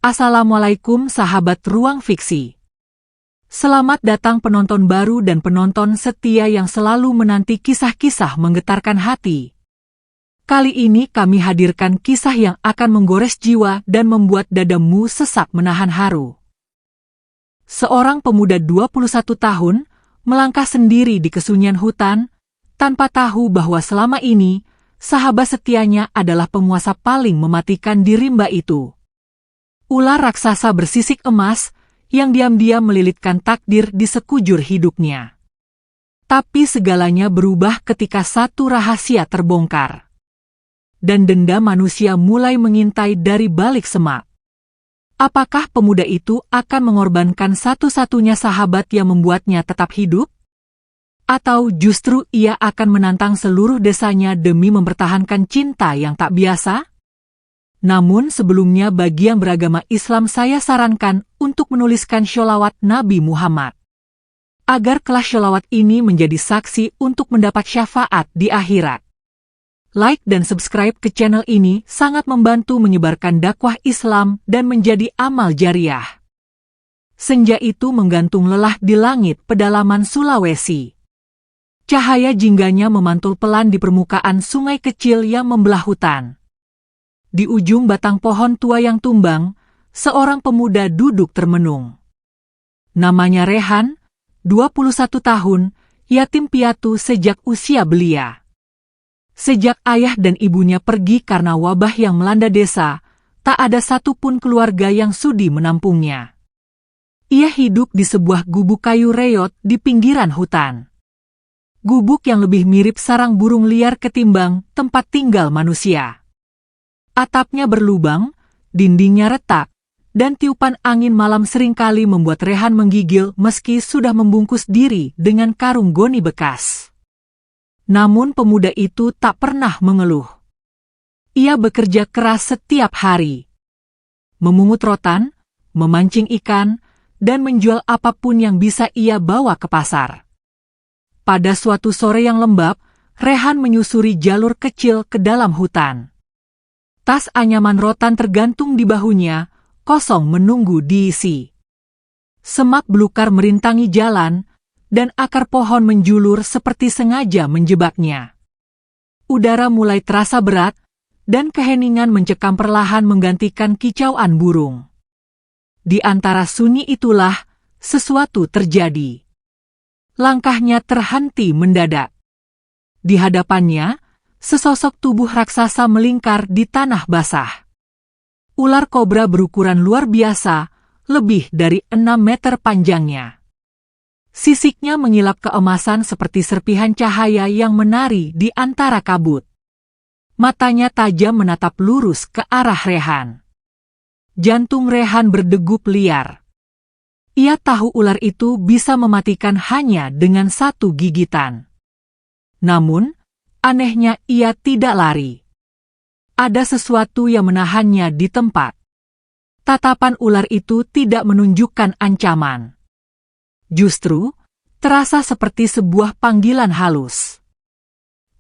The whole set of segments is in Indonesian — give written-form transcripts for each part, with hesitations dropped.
Assalamualaikum sahabat Ruang Fiksi. Selamat datang penonton baru dan penonton setia yang selalu menanti kisah-kisah menggetarkan hati. Kali ini kami hadirkan kisah yang akan menggores jiwa dan membuat dadamu sesak menahan haru. Seorang pemuda 21 tahun melangkah sendiri di kesunyian hutan tanpa tahu bahwa selama ini sahabat setianya adalah penguasa paling mematikan di rimba itu. Ular raksasa bersisik emas yang diam-diam melilitkan takdir di sekujur hidupnya. Tapi segalanya berubah ketika satu rahasia terbongkar. Dan denda manusia mulai mengintai dari balik semak. Apakah pemuda itu akan mengorbankan satu-satunya sahabat yang membuatnya tetap hidup? Atau justru ia akan menantang seluruh desanya demi mempertahankan cinta yang tak biasa? Namun sebelumnya bagi yang beragama Islam saya sarankan untuk menuliskan sholawat Nabi Muhammad. Agar kelas sholawat ini menjadi saksi untuk mendapat syafaat di akhirat. Like dan subscribe ke channel ini sangat membantu menyebarkan dakwah Islam dan menjadi amal jariah. Senja itu menggantung lelah di langit pedalaman Sulawesi. Cahaya jingganya memantul pelan di permukaan sungai kecil yang membelah hutan. Di ujung batang pohon tua yang tumbang, seorang pemuda duduk termenung. Namanya Rehan, 21 tahun, yatim piatu sejak usia belia. Sejak ayah dan ibunya pergi karena wabah yang melanda desa, tak ada satupun keluarga yang sudi menampungnya. Ia hidup di sebuah gubuk kayu reot di pinggiran hutan. Gubuk yang lebih mirip sarang burung liar ketimbang tempat tinggal manusia. Atapnya berlubang, dindingnya retak, dan tiupan angin malam seringkali membuat Rehan menggigil meski sudah membungkus diri dengan karung goni bekas. Namun pemuda itu tak pernah mengeluh. Ia bekerja keras setiap hari. Memungut rotan, memancing ikan, dan menjual apapun yang bisa ia bawa ke pasar. Pada suatu sore yang lembab, Rehan menyusuri jalur kecil ke dalam hutan. Tas anyaman rotan tergantung di bahunya, kosong menunggu diisi. Semak belukar merintangi jalan, dan akar pohon menjulur seperti sengaja menjebaknya. Udara mulai terasa berat, dan keheningan mencekam perlahan menggantikan kicauan burung. Di antara sunyi itulah, sesuatu terjadi. Langkahnya terhenti mendadak. Di hadapannya, sesosok tubuh raksasa melingkar di tanah basah. Ular kobra berukuran luar biasa, lebih dari 6 meter panjangnya. Sisiknya mengilap keemasan seperti serpihan cahaya yang menari di antara kabut. Matanya tajam menatap lurus ke arah Rehan. Jantung Rehan berdegup liar. Ia tahu ular itu bisa mematikan hanya dengan satu gigitan. Namun, anehnya ia tidak lari. Ada sesuatu yang menahannya di tempat. Tatapan ular itu tidak menunjukkan ancaman. Justru, terasa seperti sebuah panggilan halus.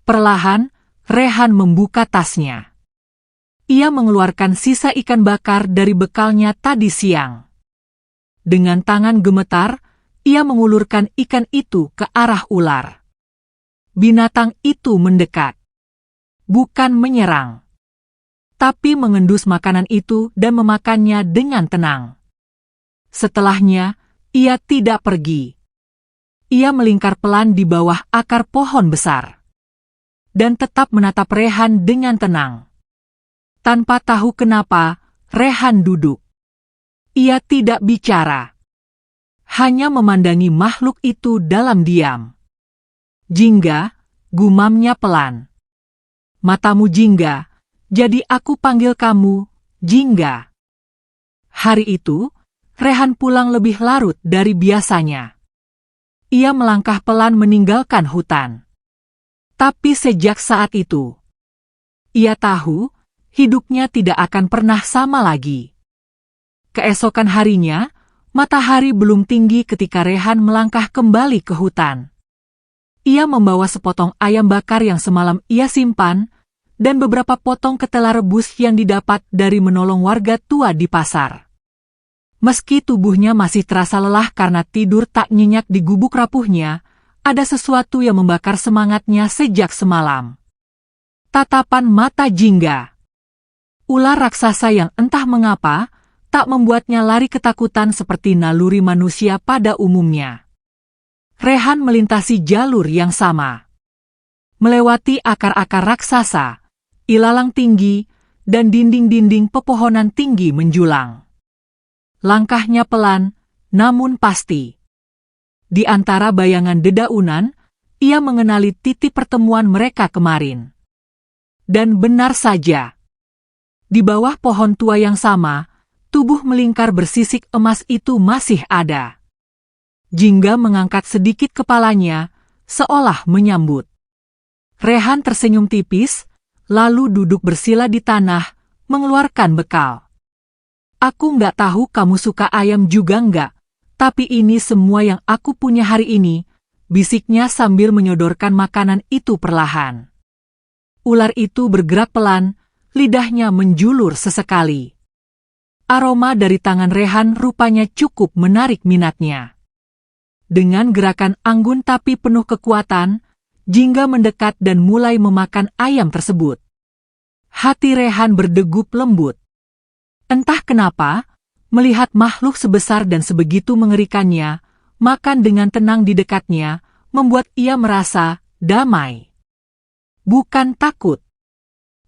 Perlahan, Rehan membuka tasnya. Ia mengeluarkan sisa ikan bakar dari bekalnya tadi siang. Dengan tangan gemetar, ia mengulurkan ikan itu ke arah ular. Binatang itu mendekat. Bukan menyerang. Tapi mengendus makanan itu dan memakannya dengan tenang. Setelahnya, ia tidak pergi. Ia melingkar pelan di bawah akar pohon besar. Dan tetap menatap Rehan dengan tenang. Tanpa tahu kenapa, Rehan duduk. Ia tidak bicara. Hanya memandangi makhluk itu dalam diam. Jingga, gumamnya pelan. Matamu jingga, jadi aku panggil kamu, Jingga. Hari itu, Rehan pulang lebih larut dari biasanya. Ia melangkah pelan meninggalkan hutan. Tapi sejak saat itu, ia tahu, hidupnya tidak akan pernah sama lagi. Keesokan harinya, matahari belum tinggi ketika Rehan melangkah kembali ke hutan. Ia membawa sepotong ayam bakar yang semalam ia simpan, dan beberapa potong ketela rebus yang didapat dari menolong warga tua di pasar. Meski tubuhnya masih terasa lelah karena tidur tak nyenyak di gubuk rapuhnya, ada sesuatu yang membakar semangatnya sejak semalam. Tatapan mata Jingga. Ular raksasa yang entah mengapa, tak membuatnya lari ketakutan seperti naluri manusia pada umumnya. Rehan melintasi jalur yang sama. Melewati akar-akar raksasa, ilalang tinggi, dan dinding-dinding pepohonan tinggi menjulang. Langkahnya pelan, namun pasti. Di antara bayangan dedaunan, ia mengenali titik pertemuan mereka kemarin. Dan benar saja. Di bawah pohon tua yang sama, tubuh melingkar bersisik emas itu masih ada. Jingga mengangkat sedikit kepalanya, seolah menyambut. Rehan tersenyum tipis, lalu duduk bersila di tanah, mengeluarkan bekal. Aku nggak tahu kamu suka ayam juga nggak, tapi ini semua yang aku punya hari ini, bisiknya sambil menyodorkan makanan itu perlahan. Ular itu bergerak pelan, lidahnya menjulur sesekali. Aroma dari tangan Rehan rupanya cukup menarik minatnya. Dengan gerakan anggun tapi penuh kekuatan, Jingga mendekat dan mulai memakan ayam tersebut. Hati Rehan berdegup lembut. Entah kenapa, melihat makhluk sebesar dan sebegitu mengerikannya, makan dengan tenang di dekatnya, membuat ia merasa damai. Bukan takut.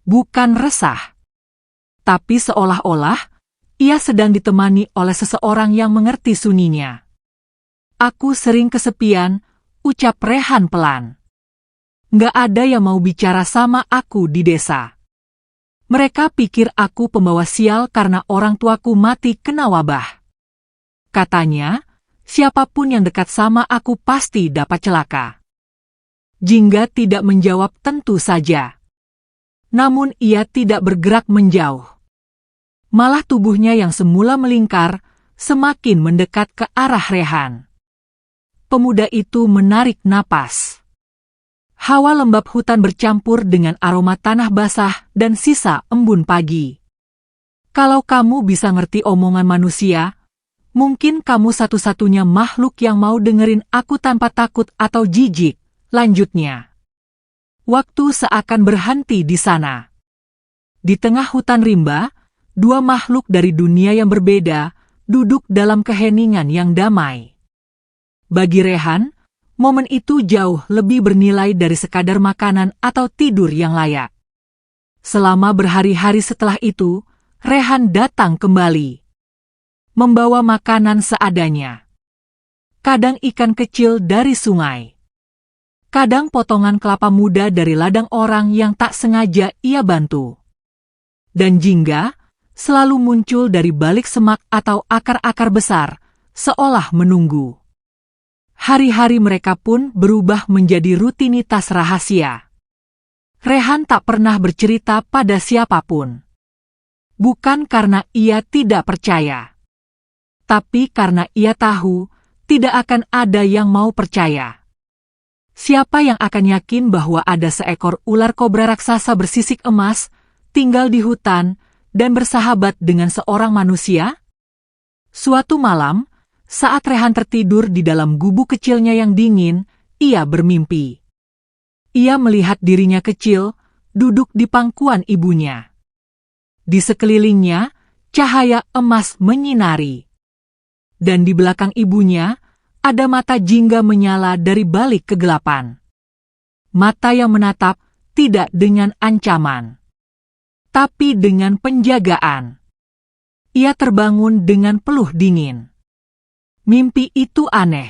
Bukan resah. Tapi seolah-olah, ia sedang ditemani oleh seseorang yang mengerti sunyinya. Aku sering kesepian, ucap Rehan pelan. Nggak ada yang mau bicara sama aku di desa. Mereka pikir aku pembawa sial karena orang tuaku mati kena wabah. Katanya, siapapun yang dekat sama aku pasti dapat celaka. Jingga tidak menjawab tentu saja. Namun ia tidak bergerak menjauh. Malah tubuhnya yang semula melingkar, semakin mendekat ke arah Rehan. Pemuda itu menarik napas. Hawa lembab hutan bercampur dengan aroma tanah basah dan sisa embun pagi. Kalau kamu bisa ngerti omongan manusia, mungkin kamu satu-satunya makhluk yang mau dengerin aku tanpa takut atau jijik, lanjutnya. Waktu seakan berhenti di sana. Di tengah hutan rimba, dua makhluk dari dunia yang berbeda duduk dalam keheningan yang damai. Bagi Rehan, momen itu jauh lebih bernilai dari sekadar makanan atau tidur yang layak. Selama berhari-hari setelah itu, Rehan datang kembali. Membawa makanan seadanya. Kadang ikan kecil dari sungai. Kadang potongan kelapa muda dari ladang orang yang tak sengaja ia bantu. Dan Jingga selalu muncul dari balik semak atau akar-akar besar, seolah menunggu. Hari-hari mereka pun berubah menjadi rutinitas rahasia. Rehan tak pernah bercerita pada siapapun. Bukan karena ia tidak percaya. Tapi karena ia tahu, tidak akan ada yang mau percaya. Siapa yang akan yakin bahwa ada seekor ular kobra raksasa bersisik emas, tinggal di hutan, dan bersahabat dengan seorang manusia? Suatu malam, saat Rehan tertidur di dalam gubuk kecilnya yang dingin, ia bermimpi. Ia melihat dirinya kecil, duduk di pangkuan ibunya. Di sekelilingnya, cahaya emas menyinari. Dan di belakang ibunya, ada mata Jingga menyala dari balik kegelapan. Mata yang menatap tidak dengan ancaman, tapi dengan penjagaan. Ia terbangun dengan peluh dingin. Mimpi itu aneh.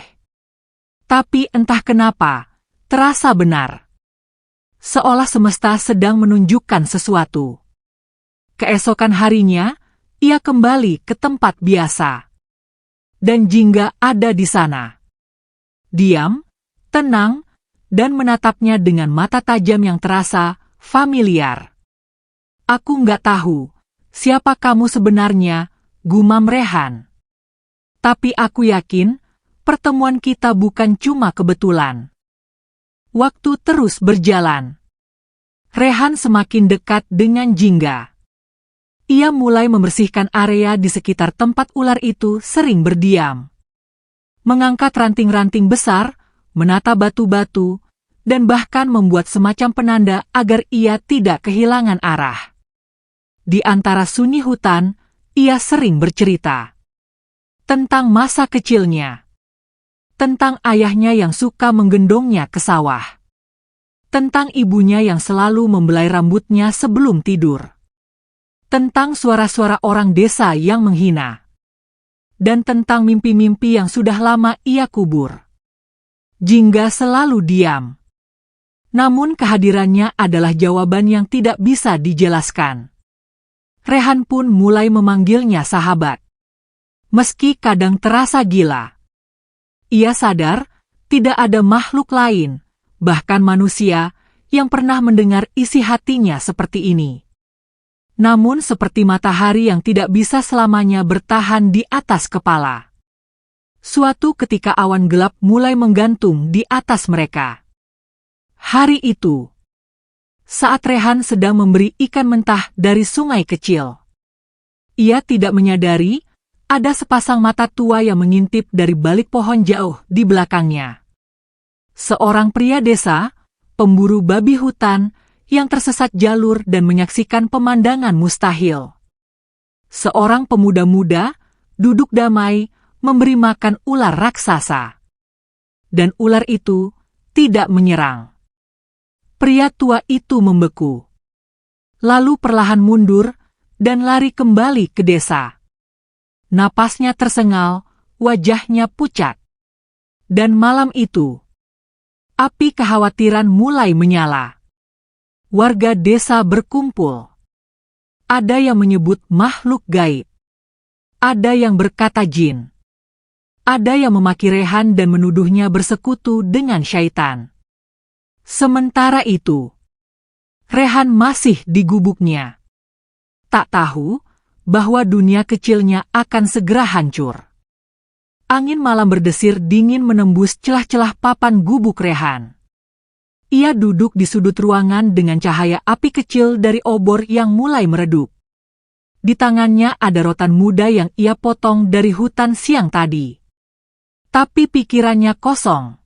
Tapi entah kenapa, terasa benar. Seolah semesta sedang menunjukkan sesuatu. Keesokan harinya, ia kembali ke tempat biasa. Dan Jingga ada di sana. Diam, tenang, dan menatapnya dengan mata tajam yang terasa familiar. Aku nggak tahu, siapa kamu sebenarnya, gumam Rehan. Tapi aku yakin, pertemuan kita bukan cuma kebetulan. Waktu terus berjalan. Rehan semakin dekat dengan Jingga. Ia mulai membersihkan area di sekitar tempat ular itu sering berdiam. Mengangkat ranting-ranting besar, menata batu-batu, dan bahkan membuat semacam penanda agar ia tidak kehilangan arah. Di antara sunyi hutan, ia sering bercerita tentang masa kecilnya, tentang ayahnya yang suka menggendongnya ke sawah, tentang ibunya yang selalu membelai rambutnya sebelum tidur, tentang suara-suara orang desa yang menghina, dan tentang mimpi-mimpi yang sudah lama ia kubur. Jingga selalu diam. Namun kehadirannya adalah jawaban yang tidak bisa dijelaskan. Rehan pun mulai memanggilnya sahabat. Meski kadang terasa gila. Ia sadar, tidak ada makhluk lain, bahkan manusia, yang pernah mendengar isi hatinya seperti ini. Namun seperti matahari yang tidak bisa selamanya bertahan di atas kepala. Suatu ketika awan gelap mulai menggantung di atas mereka. Hari itu, saat Rehan sedang memberi ikan mentah dari sungai kecil. Ia tidak menyadari, ada sepasang mata tua yang mengintip dari balik pohon jauh di belakangnya. Seorang pria desa, pemburu babi hutan, yang tersesat jalur dan menyaksikan pemandangan mustahil. Seorang pemuda muda, duduk damai, memberi makan ular raksasa. Dan ular itu tidak menyerang. Pria tua itu membeku. Lalu perlahan mundur, dan lari kembali ke desa. Napasnya tersengal, wajahnya pucat. Dan malam itu, api kekhawatiran mulai menyala. Warga desa berkumpul. Ada yang menyebut makhluk gaib. Ada yang berkata jin. Ada yang memaki Rehan dan menuduhnya bersekutu dengan syaitan. Sementara itu, Rehan masih di gubuknya. Tak tahu bahwa dunia kecilnya akan segera hancur. Angin malam berdesir dingin menembus celah-celah papan gubuk Rehan. Ia duduk di sudut ruangan dengan cahaya api kecil dari obor yang mulai meredup. Di tangannya ada rotan muda yang ia potong dari hutan siang tadi. Tapi pikirannya kosong.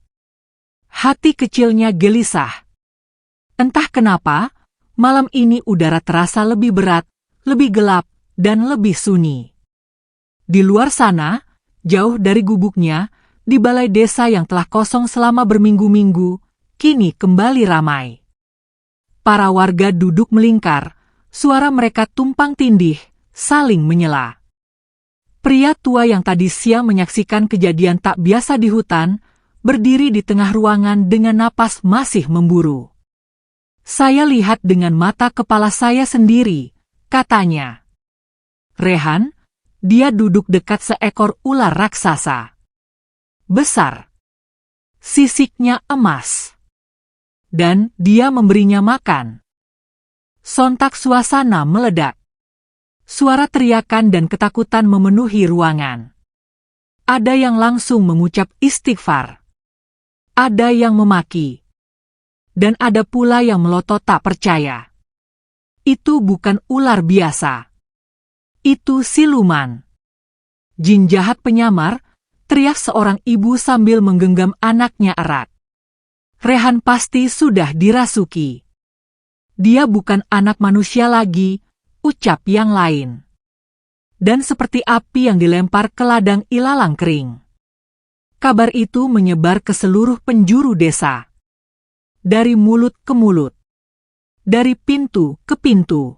Hati kecilnya gelisah. Entah kenapa, malam ini udara terasa lebih berat, lebih gelap, dan lebih sunyi. Di luar sana, jauh dari gubuknya, di balai desa yang telah kosong selama berminggu-minggu, kini kembali ramai. Para warga duduk melingkar, suara mereka tumpang tindih, saling menyela. Pria tua yang tadi siang menyaksikan kejadian tak biasa di hutan, berdiri di tengah ruangan dengan napas masih memburu. Saya lihat dengan mata kepala saya sendiri, katanya. Rehan, dia duduk dekat seekor ular raksasa. Besar. Sisiknya emas. Dan dia memberinya makan. Sontak suasana meledak. Suara teriakan dan ketakutan memenuhi ruangan. Ada yang langsung mengucap istighfar. Ada yang memaki. Dan ada pula yang melotot tak percaya. Itu bukan ular biasa. Itu siluman. Jin jahat penyamar, teriak seorang ibu sambil menggenggam anaknya erat. Rehan pasti sudah dirasuki. Dia bukan anak manusia lagi, ucap yang lain. Dan seperti api yang dilempar ke ladang ilalang kering. Kabar itu menyebar ke seluruh penjuru desa. Dari mulut ke mulut. Dari pintu ke pintu.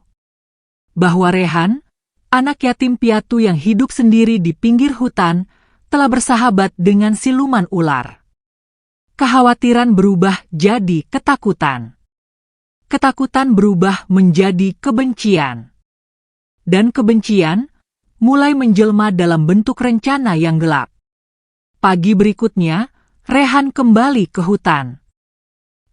Bahwa Rehan, anak yatim piatu yang hidup sendiri di pinggir hutan, telah bersahabat dengan siluman ular. Kekhawatiran berubah jadi ketakutan. Ketakutan berubah menjadi kebencian. Dan kebencian mulai menjelma dalam bentuk rencana yang gelap. Pagi berikutnya, Rehan kembali ke hutan.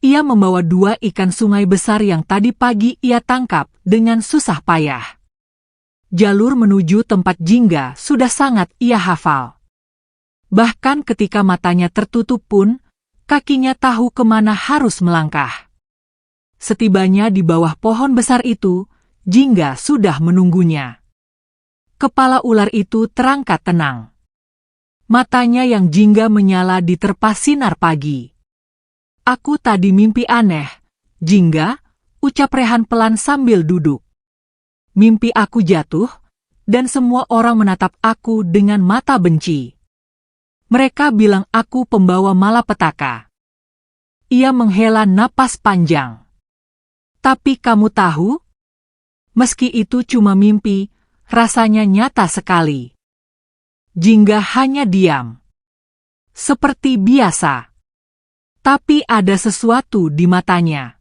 Ia membawa 2 ikan sungai besar yang tadi pagi ia tangkap dengan susah payah. Jalur menuju tempat jingga sudah sangat ia hafal. Bahkan ketika matanya tertutup pun, kakinya tahu kemana harus melangkah. Setibanya di bawah pohon besar itu, Jingga sudah menunggunya. Kepala ular itu terangkat tenang. Matanya yang jingga menyala diterpa sinar pagi. Aku tadi mimpi aneh, Jingga, ucap Rehan pelan sambil duduk. Mimpi aku jatuh, dan semua orang menatap aku dengan mata benci. Mereka bilang aku pembawa malapetaka. Ia menghela napas panjang. Tapi kamu tahu? Meski itu cuma mimpi, rasanya nyata sekali. Jingga hanya diam. Seperti biasa. Tapi ada sesuatu di matanya.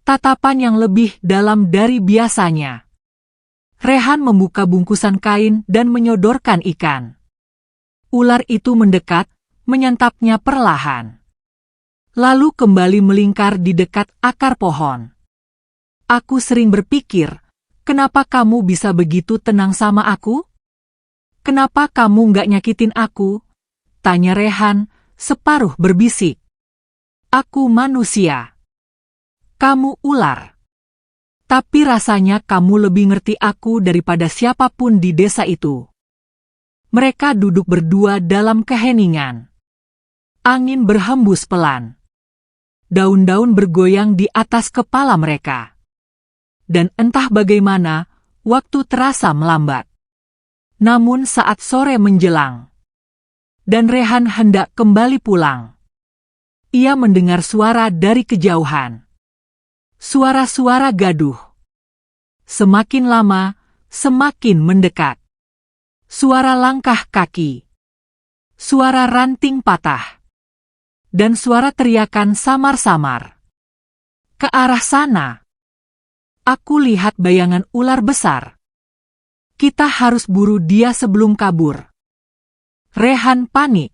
Tatapan yang lebih dalam dari biasanya. Rehan membuka bungkusan kain dan menyodorkan ikan. Ular itu mendekat, menyantapnya perlahan. Lalu kembali melingkar di dekat akar pohon. Aku sering berpikir, kenapa kamu bisa begitu tenang sama aku? Kenapa kamu nggak nyakitin aku? Tanya Rehan, separuh berbisik. Aku manusia. Kamu ular. Tapi rasanya kamu lebih ngerti aku daripada siapapun di desa itu. Mereka duduk berdua dalam keheningan. Angin berhembus pelan. Daun-daun bergoyang di atas kepala mereka. Dan entah bagaimana, waktu terasa melambat. Namun saat sore menjelang, dan Rehan hendak kembali pulang, ia mendengar suara dari kejauhan. Suara-suara gaduh. Semakin lama, semakin mendekat. Suara langkah kaki. Suara ranting patah. Dan suara teriakan samar-samar. Ke arah sana. Aku lihat bayangan ular besar. Kita harus buru dia sebelum kabur. Rehan panik.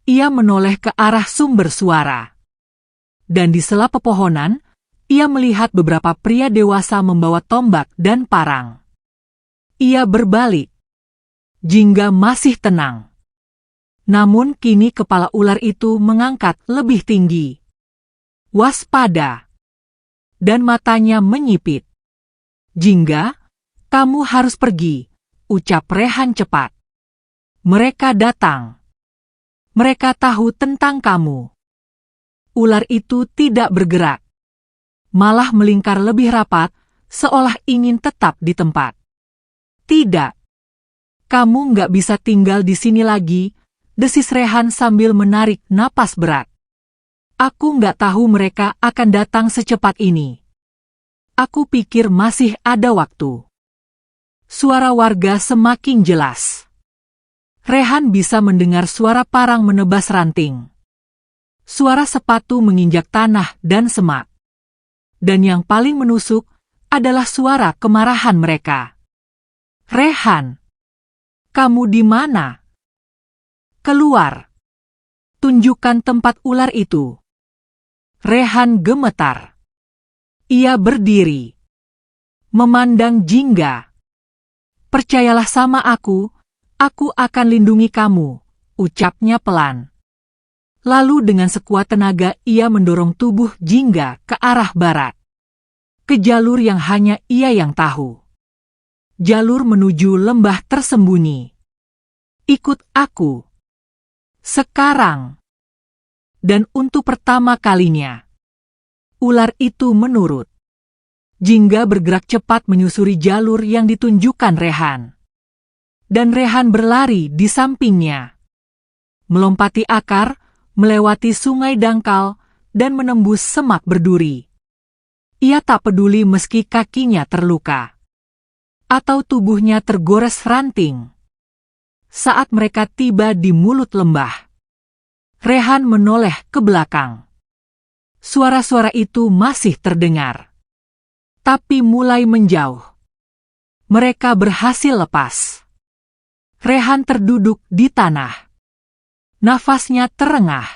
Ia menoleh ke arah sumber suara. Dan di sela pepohonan, ia melihat beberapa pria dewasa membawa tombak dan parang. Ia berbalik. Jingga masih tenang. Namun kini kepala ular itu mengangkat lebih tinggi. Waspada. Dan matanya menyipit. Jingga, kamu harus pergi, ucap Rehan cepat. Mereka datang. Mereka tahu tentang kamu. Ular itu tidak bergerak. Malah melingkar lebih rapat, seolah ingin tetap di tempat. Tidak. Kamu nggak bisa tinggal di sini lagi, desis Rehan sambil menarik napas berat. Aku nggak tahu mereka akan datang secepat ini. Aku pikir masih ada waktu. Suara warga semakin jelas. Rehan bisa mendengar suara parang menebas ranting. Suara sepatu menginjak tanah dan semak. Dan yang paling menusuk adalah suara kemarahan mereka. Rehan, kamu di mana? Keluar. Tunjukkan tempat ular itu. Rehan gemetar. Ia berdiri. Memandang Jingga. Percayalah sama aku akan lindungi kamu, ucapnya pelan. Lalu dengan sekuat tenaga ia mendorong tubuh Jingga ke arah barat. Ke jalur yang hanya ia yang tahu. Jalur menuju lembah tersembunyi. Ikut aku. Sekarang. Dan untuk pertama kalinya, ular itu menurut. Jingga bergerak cepat menyusuri jalur yang ditunjukkan Rehan. Dan Rehan berlari di sampingnya. Melompati akar, melewati sungai dangkal, dan menembus semak berduri. Ia tak peduli meski kakinya terluka. Atau tubuhnya tergores ranting. Saat mereka tiba di mulut lembah, Rehan menoleh ke belakang. Suara-suara itu masih terdengar. Tapi mulai menjauh. Mereka berhasil lepas. Rehan terduduk di tanah. Nafasnya terengah.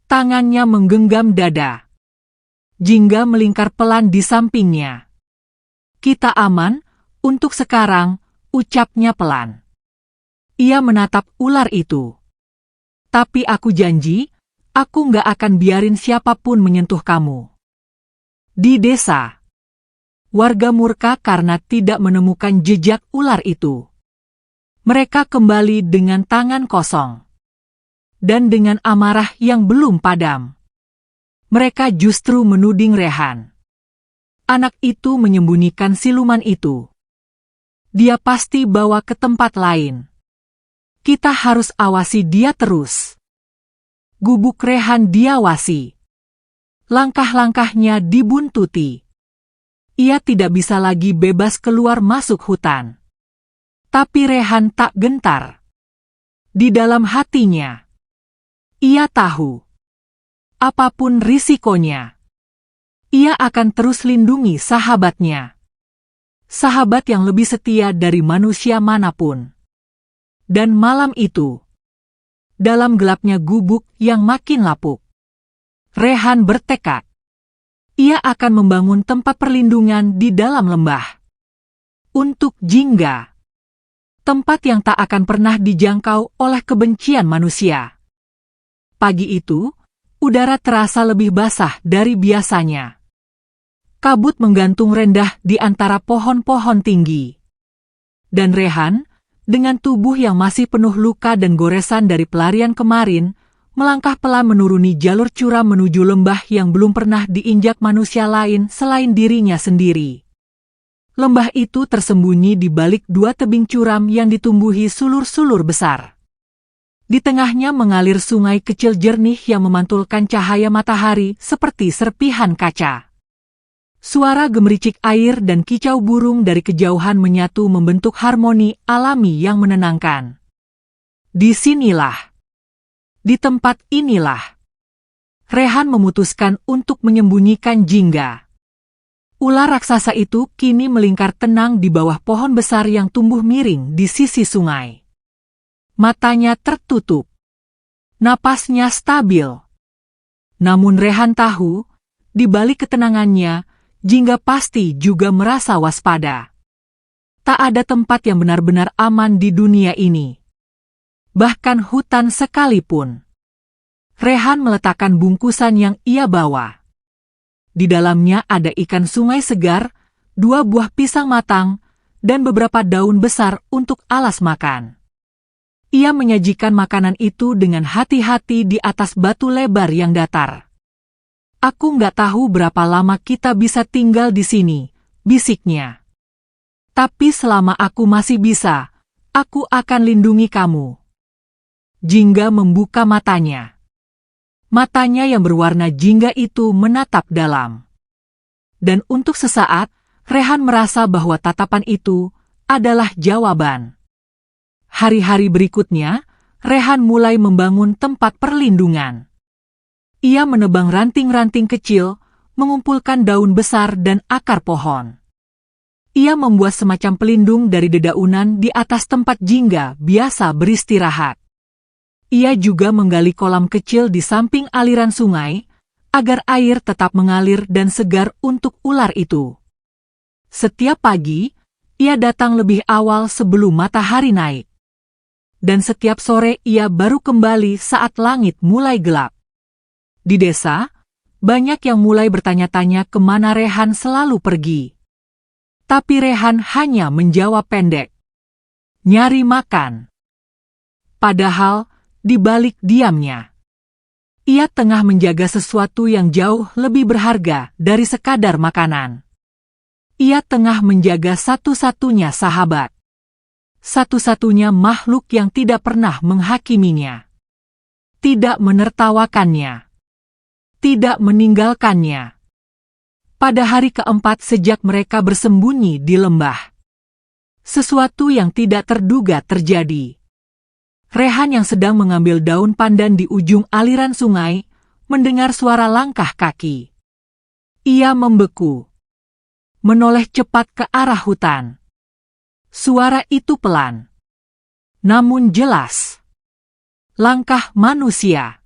Tangannya menggenggam dada. Jingga melingkar pelan di sampingnya. Kita aman, untuk sekarang, ucapnya pelan. Ia menatap ular itu. Tapi aku janji, aku nggak akan biarin siapapun menyentuh kamu. Di desa. Warga murka karena tidak menemukan jejak ular itu. Mereka kembali dengan tangan kosong. Dan dengan amarah yang belum padam. Mereka justru menuding Rehan. Anak itu menyembunyikan siluman itu. Dia pasti bawa ke tempat lain. Kita harus awasi dia terus. Gubuk Rehan diawasi. Langkah-langkahnya dibuntuti. Ia tidak bisa lagi bebas keluar masuk hutan. Tapi Rehan tak gentar. Di dalam hatinya, ia tahu. Apapun risikonya, ia akan terus lindungi sahabatnya. Sahabat yang lebih setia dari manusia manapun. Dan malam itu, dalam gelapnya gubuk yang makin lapuk, Rehan bertekad. Ia akan membangun tempat perlindungan di dalam lembah. Untuk jingga. Tempat yang tak akan pernah dijangkau oleh kebencian manusia. Pagi itu, udara terasa lebih basah dari biasanya. Kabut menggantung rendah di antara pohon-pohon tinggi. Dan Rehan, dengan tubuh yang masih penuh luka dan goresan dari pelarian kemarin, melangkah pelan menuruni jalur curam menuju lembah yang belum pernah diinjak manusia lain selain dirinya sendiri. Lembah itu tersembunyi di balik dua tebing curam yang ditumbuhi sulur-sulur besar. Di tengahnya mengalir sungai kecil jernih yang memantulkan cahaya matahari seperti serpihan kaca. Suara gemericik air dan kicau burung dari kejauhan menyatu membentuk harmoni alami yang menenangkan. Disinilah. Di tempat inilah, Rehan memutuskan untuk menyembunyikan jingga. Ular raksasa itu kini melingkar tenang di bawah pohon besar yang tumbuh miring di sisi sungai. Matanya tertutup. Napasnya stabil. Namun Rehan tahu, di balik ketenangannya, jingga pasti juga merasa waspada. Tak ada tempat yang benar-benar aman di dunia ini. Bahkan hutan sekalipun. Rehan meletakkan bungkusan yang ia bawa. Di dalamnya ada ikan sungai segar, 2 buah pisang matang, dan beberapa daun besar untuk alas makan. Ia menyajikan makanan itu dengan hati-hati di atas batu lebar yang datar. Aku nggak tahu berapa lama kita bisa tinggal di sini, bisiknya. Tapi selama aku masih bisa, aku akan lindungi kamu. Jingga membuka matanya. Matanya yang berwarna jingga itu menatap dalam. Dan untuk sesaat, Rehan merasa bahwa tatapan itu adalah jawaban. Hari-hari berikutnya, Rehan mulai membangun tempat perlindungan. Ia menebang ranting-ranting kecil, mengumpulkan daun besar dan akar pohon. Ia membuat semacam pelindung dari dedaunan di atas tempat jingga biasa beristirahat. Ia juga menggali kolam kecil di samping aliran sungai, agar air tetap mengalir dan segar untuk ular itu. Setiap pagi, ia datang lebih awal sebelum matahari naik. Dan setiap sore ia baru kembali saat langit mulai gelap. Di desa, banyak yang mulai bertanya-tanya kemana Rehan selalu pergi. Tapi Rehan hanya menjawab pendek. Nyari makan. Padahal, di balik diamnya, ia tengah menjaga sesuatu yang jauh lebih berharga dari sekadar makanan. Ia tengah menjaga satu-satunya sahabat. Satu-satunya makhluk yang tidak pernah menghakiminya. Tidak menertawakannya. Tidak meninggalkannya. Pada hari keempat sejak mereka bersembunyi di lembah. Sesuatu yang tidak terduga terjadi. Rehan yang sedang mengambil daun pandan di ujung aliran sungai, mendengar suara langkah kaki. Ia membeku. Menoleh cepat ke arah hutan. Suara itu pelan. Namun jelas. Langkah manusia.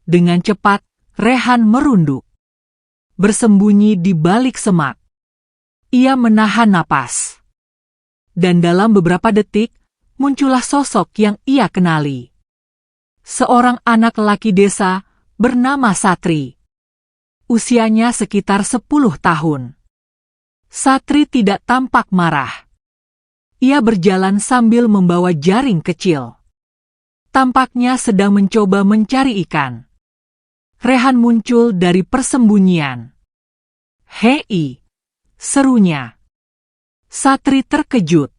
Dengan cepat, Rehan merunduk. Bersembunyi di balik semak. Ia menahan napas. Dan dalam beberapa detik, muncullah sosok yang ia kenali. Seorang anak lelaki desa bernama Satri. Usianya sekitar 10 tahun. Satri tidak tampak marah. Ia berjalan sambil membawa jaring kecil. Tampaknya sedang mencoba mencari ikan. Rehan muncul dari persembunyian. "Hei!" serunya. Satri terkejut.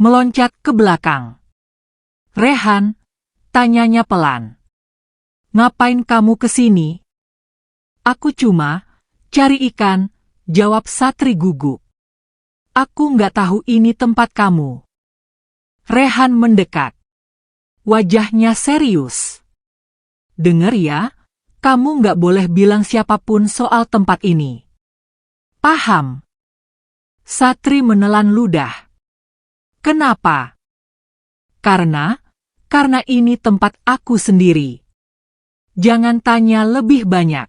Meloncat ke belakang. "Rehan," tanyanya pelan. "Ngapain kamu kesini?" "Aku cuma cari ikan," jawab Satri gugup. "Aku nggak tahu ini tempat kamu." Rehan mendekat. Wajahnya serius. "Dengar ya, kamu nggak boleh bilang siapapun soal tempat ini. Paham?" Satri menelan ludah. "Kenapa?" Karena ini tempat aku sendiri. Jangan tanya lebih banyak.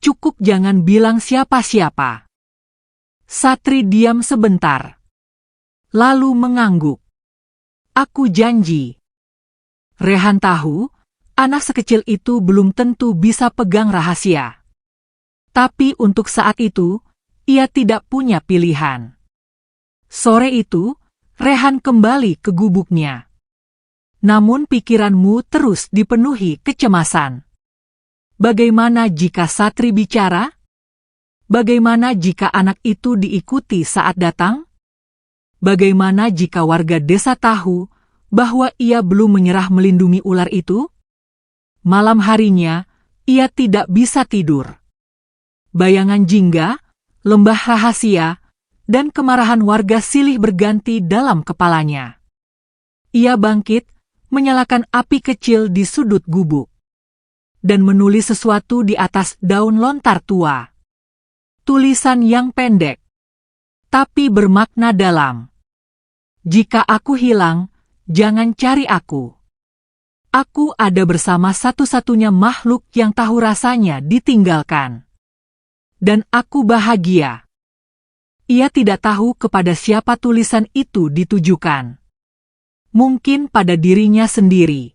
Cukup jangan bilang siapa-siapa." Satri diam sebentar. Lalu mengangguk. "Aku janji." Rehan tahu, anak sekecil itu belum tentu bisa pegang rahasia. Tapi untuk saat itu, ia tidak punya pilihan. Sore itu, Rehan kembali ke gubuknya. Namun pikiranmu terus dipenuhi kecemasan. Bagaimana jika Satri bicara? Bagaimana jika anak itu diikuti saat datang? Bagaimana jika warga desa tahu bahwa ia belum menyerah melindungi ular itu? Malam harinya, ia tidak bisa tidur. Bayangan jingga, lembah rahasia, dan kemarahan warga silih berganti dalam kepalanya. Ia bangkit, menyalakan api kecil di sudut gubuk, dan menulis sesuatu di atas daun lontar tua. Tulisan yang pendek, tapi bermakna dalam. "Jika aku hilang, jangan cari aku. Aku ada bersama satu-satunya makhluk yang tahu rasanya ditinggalkan. Dan aku bahagia." Ia tidak tahu kepada siapa tulisan itu ditujukan. Mungkin pada dirinya sendiri.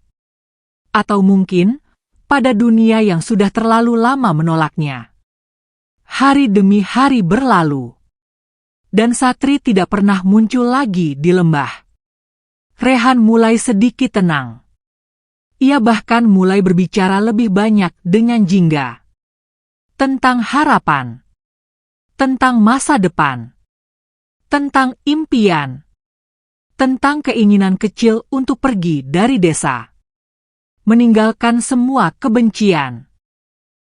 Atau mungkin pada dunia yang sudah terlalu lama menolaknya. Hari demi hari berlalu. Dan Satri tidak pernah muncul lagi di lembah. Rehan mulai sedikit tenang. Ia bahkan mulai berbicara lebih banyak dengan jingga. Tentang harapan. Tentang masa depan. Tentang impian. Tentang keinginan kecil untuk pergi dari desa. Meninggalkan semua kebencian.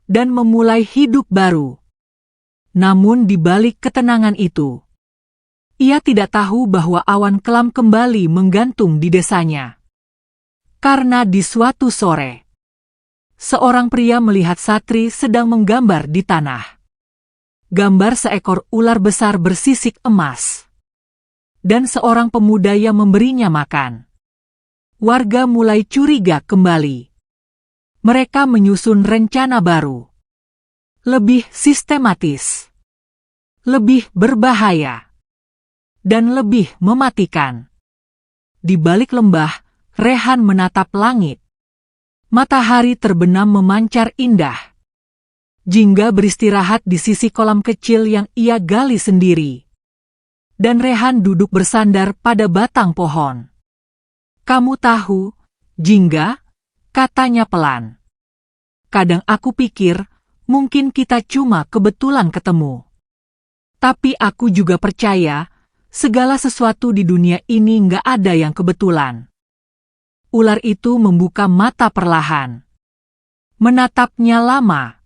Dan memulai hidup baru. Namun di balik ketenangan itu, ia tidak tahu bahwa awan kelam kembali menggantung di desanya. Karena di suatu sore, seorang pria melihat Satri sedang menggambar di tanah. Gambar seekor ular besar bersisik emas. Dan seorang pemuda yang memberinya makan. Warga mulai curiga kembali. Mereka menyusun rencana baru. Lebih sistematis. Lebih berbahaya. Dan lebih mematikan. Di balik lembah, Rehan menatap langit. Matahari terbenam memancar indah. Jingga beristirahat di sisi kolam kecil yang ia gali sendiri. Dan Rehan duduk bersandar pada batang pohon. "Kamu tahu, Jingga," katanya pelan. "Kadang aku pikir, mungkin kita cuma kebetulan ketemu. Tapi aku juga percaya, segala sesuatu di dunia ini nggak ada yang kebetulan." Ular itu membuka mata perlahan. Menatapnya lama.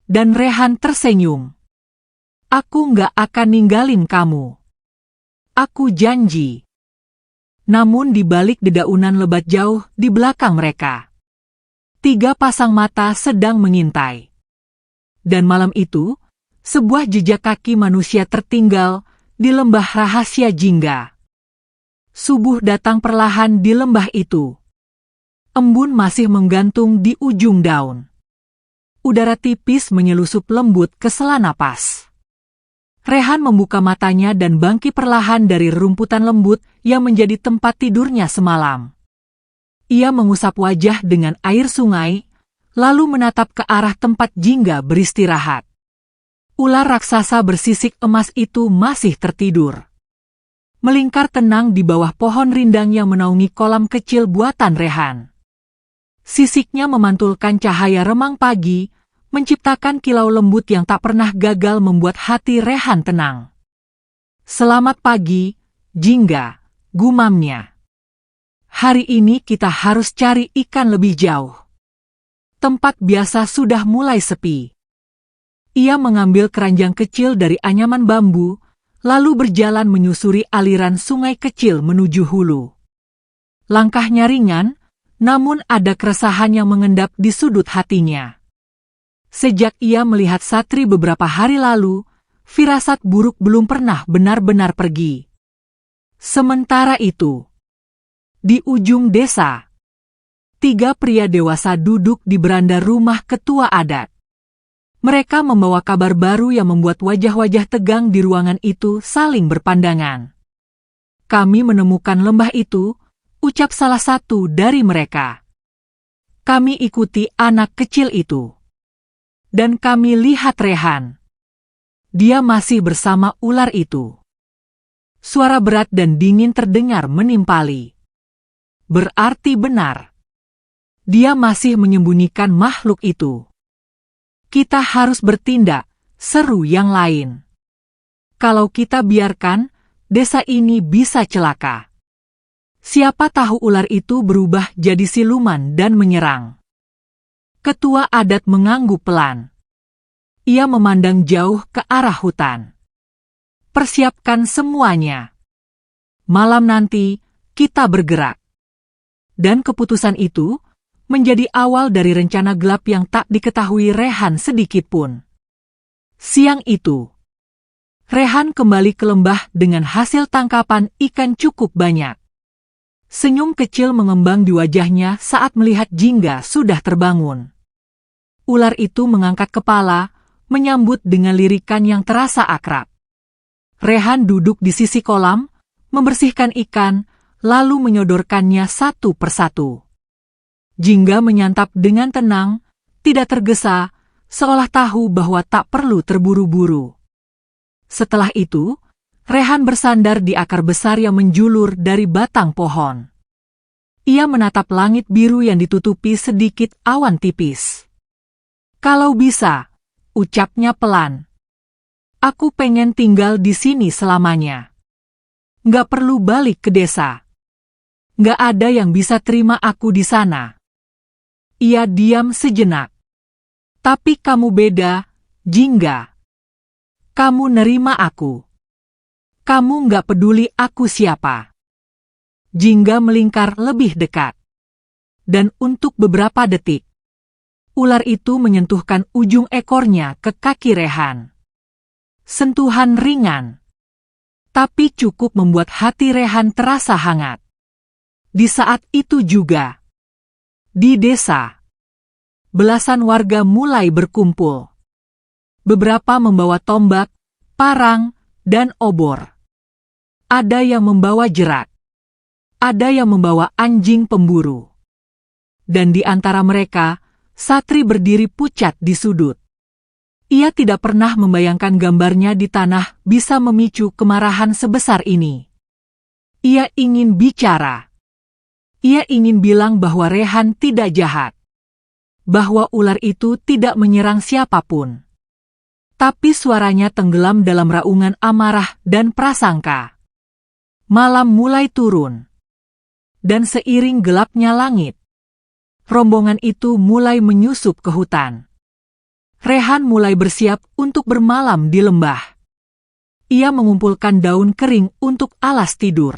Dan Rehan tersenyum. "Aku nggak akan ninggalin kamu. Aku janji." Namun di balik dedaunan lebat jauh di belakang mereka, 3 pasang mata sedang mengintai. Dan malam itu, sebuah jejak kaki manusia tertinggal di lembah rahasia Jingga. Subuh datang perlahan di lembah itu. Embun masih menggantung di ujung daun. Udara tipis menyelusup lembut ke sela napas. Rehan membuka matanya dan bangkit perlahan dari rumputan lembut yang menjadi tempat tidurnya semalam. Ia mengusap wajah dengan air sungai, lalu menatap ke arah tempat Jingga beristirahat. Ular raksasa bersisik emas itu masih tertidur. Melingkar tenang di bawah pohon rindang yang menaungi kolam kecil buatan Rehan. Sisiknya memantulkan cahaya remang pagi, menciptakan kilau lembut yang tak pernah gagal membuat hati Rehan tenang. "Selamat pagi, Jingga," gumamnya. "Hari ini kita harus cari ikan lebih jauh. Tempat biasa sudah mulai sepi." Ia mengambil keranjang kecil dari anyaman bambu, lalu berjalan menyusuri aliran sungai kecil menuju hulu. Langkahnya ringan, namun ada keresahan yang mengendap di sudut hatinya. Sejak ia melihat Satri beberapa hari lalu, firasat buruk belum pernah benar-benar pergi. Sementara itu, di ujung desa, 3 pria dewasa duduk di beranda rumah ketua adat. Mereka membawa kabar baru yang membuat wajah-wajah tegang di ruangan itu saling berpandangan. "Kami menemukan lembah itu," ucap salah satu dari mereka. "Kami ikuti anak kecil itu. Dan kami lihat Rehan. Dia masih bersama ular itu." Suara berat dan dingin terdengar menimpali. "Berarti benar. Dia masih menyembunyikan makhluk itu. Kita harus bertindak," seru yang lain. "Kalau kita biarkan, desa ini bisa celaka. Siapa tahu ular itu berubah jadi siluman dan menyerang." Ketua adat mengangguk pelan. Ia memandang jauh ke arah hutan. "Persiapkan semuanya. Malam nanti, kita bergerak." Dan keputusan itu menjadi awal dari rencana gelap yang tak diketahui Rehan sedikitpun. Siang itu, Rehan kembali ke lembah dengan hasil tangkapan ikan cukup banyak. Senyum kecil mengembang di wajahnya saat melihat Jingga sudah terbangun. Ular itu mengangkat kepala, menyambut dengan lirikan yang terasa akrab. Rehan duduk di sisi kolam, membersihkan ikan, lalu menyodorkannya satu persatu. Jingga menyantap dengan tenang, tidak tergesa, seolah tahu bahwa tak perlu terburu-buru. Setelah itu, Rehan bersandar di akar besar yang menjulur dari batang pohon. Ia menatap langit biru yang ditutupi sedikit awan tipis. "Kalau bisa," ucapnya pelan. "Aku pengen tinggal di sini selamanya. Nggak perlu balik ke desa. Nggak ada yang bisa terima aku di sana." Ia diam sejenak. "Tapi kamu beda, Jingga. Kamu nerima aku. Kamu nggak peduli aku siapa." Jingga melingkar lebih dekat. Dan untuk beberapa detik, ular itu menyentuhkan ujung ekornya ke kaki Rehan. Sentuhan ringan, tapi cukup membuat hati Rehan terasa hangat. Di saat itu juga, di desa, belasan warga mulai berkumpul. Beberapa membawa tombak, parang, dan obor. Ada yang membawa jerat. Ada yang membawa anjing pemburu. Dan di antara mereka, Satri berdiri pucat di sudut. Ia tidak pernah membayangkan gambarnya di tanah bisa memicu kemarahan sebesar ini. Ia ingin bicara. Ia ingin bilang bahwa Rehan tidak jahat. Bahwa ular itu tidak menyerang siapapun. Tapi suaranya tenggelam dalam raungan amarah dan prasangka. Malam mulai turun. Dan seiring gelapnya langit, rombongan itu mulai menyusup ke hutan. Rehan mulai bersiap untuk bermalam di lembah. Ia mengumpulkan daun kering untuk alas tidur.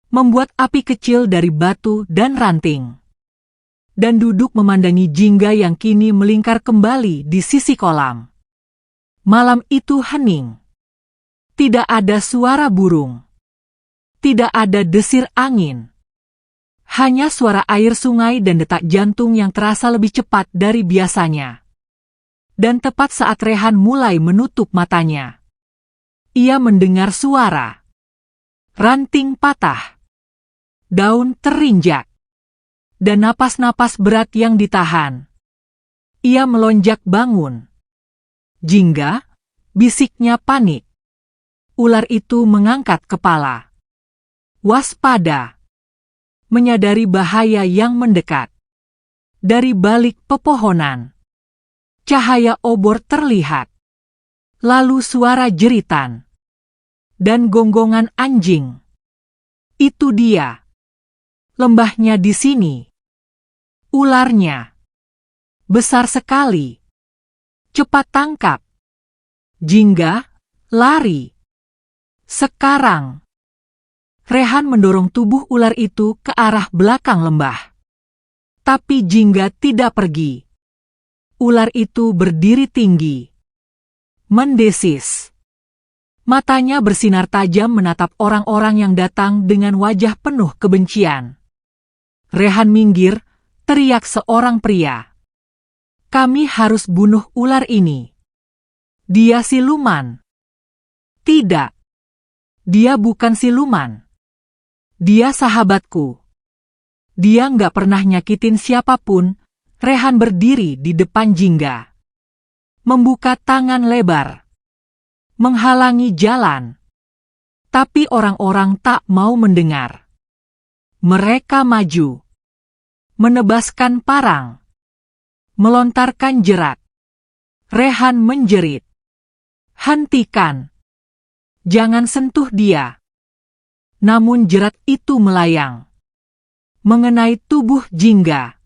Membuat api kecil dari batu dan ranting. Dan duduk memandangi Jingga yang kini melingkar kembali di sisi kolam. Malam itu hening. Tidak ada suara burung. Tidak ada desir angin. Hanya suara air sungai dan detak jantung yang terasa lebih cepat dari biasanya. Dan tepat saat Rehan mulai menutup matanya, ia mendengar suara. Ranting patah. Daun terinjak. Dan napas-napas berat yang ditahan. Ia melonjak bangun. "Jingga, bisiknya panik. Ular itu mengangkat kepala. Waspada. Menyadari bahaya yang mendekat. Dari balik pepohonan, cahaya obor terlihat. Lalu suara jeritan. Dan gonggongan anjing. Itu dia. Lembahnya di sini. Ularnya. Besar sekali. Cepat tangkap. Jingga, lari. Sekarang. Rehan mendorong tubuh ular itu ke arah belakang lembah. Tapi Jingga tidak pergi. Ular itu berdiri tinggi. Mendesis. Matanya bersinar tajam menatap orang-orang yang datang dengan wajah penuh kebencian. Rehan minggir, teriak seorang pria. Kami harus bunuh ular ini. Dia siluman. Tidak. Dia bukan siluman. Dia sahabatku. Dia nggak pernah nyakitin siapapun. Rehan berdiri di depan Jingga. Membuka tangan lebar. Menghalangi jalan. Tapi orang-orang tak mau mendengar. Mereka maju. Menebaskan parang. Melontarkan jerat. Rehan menjerit. Hentikan. Jangan sentuh dia. Namun jerat itu melayang. Mengenai tubuh Jingga.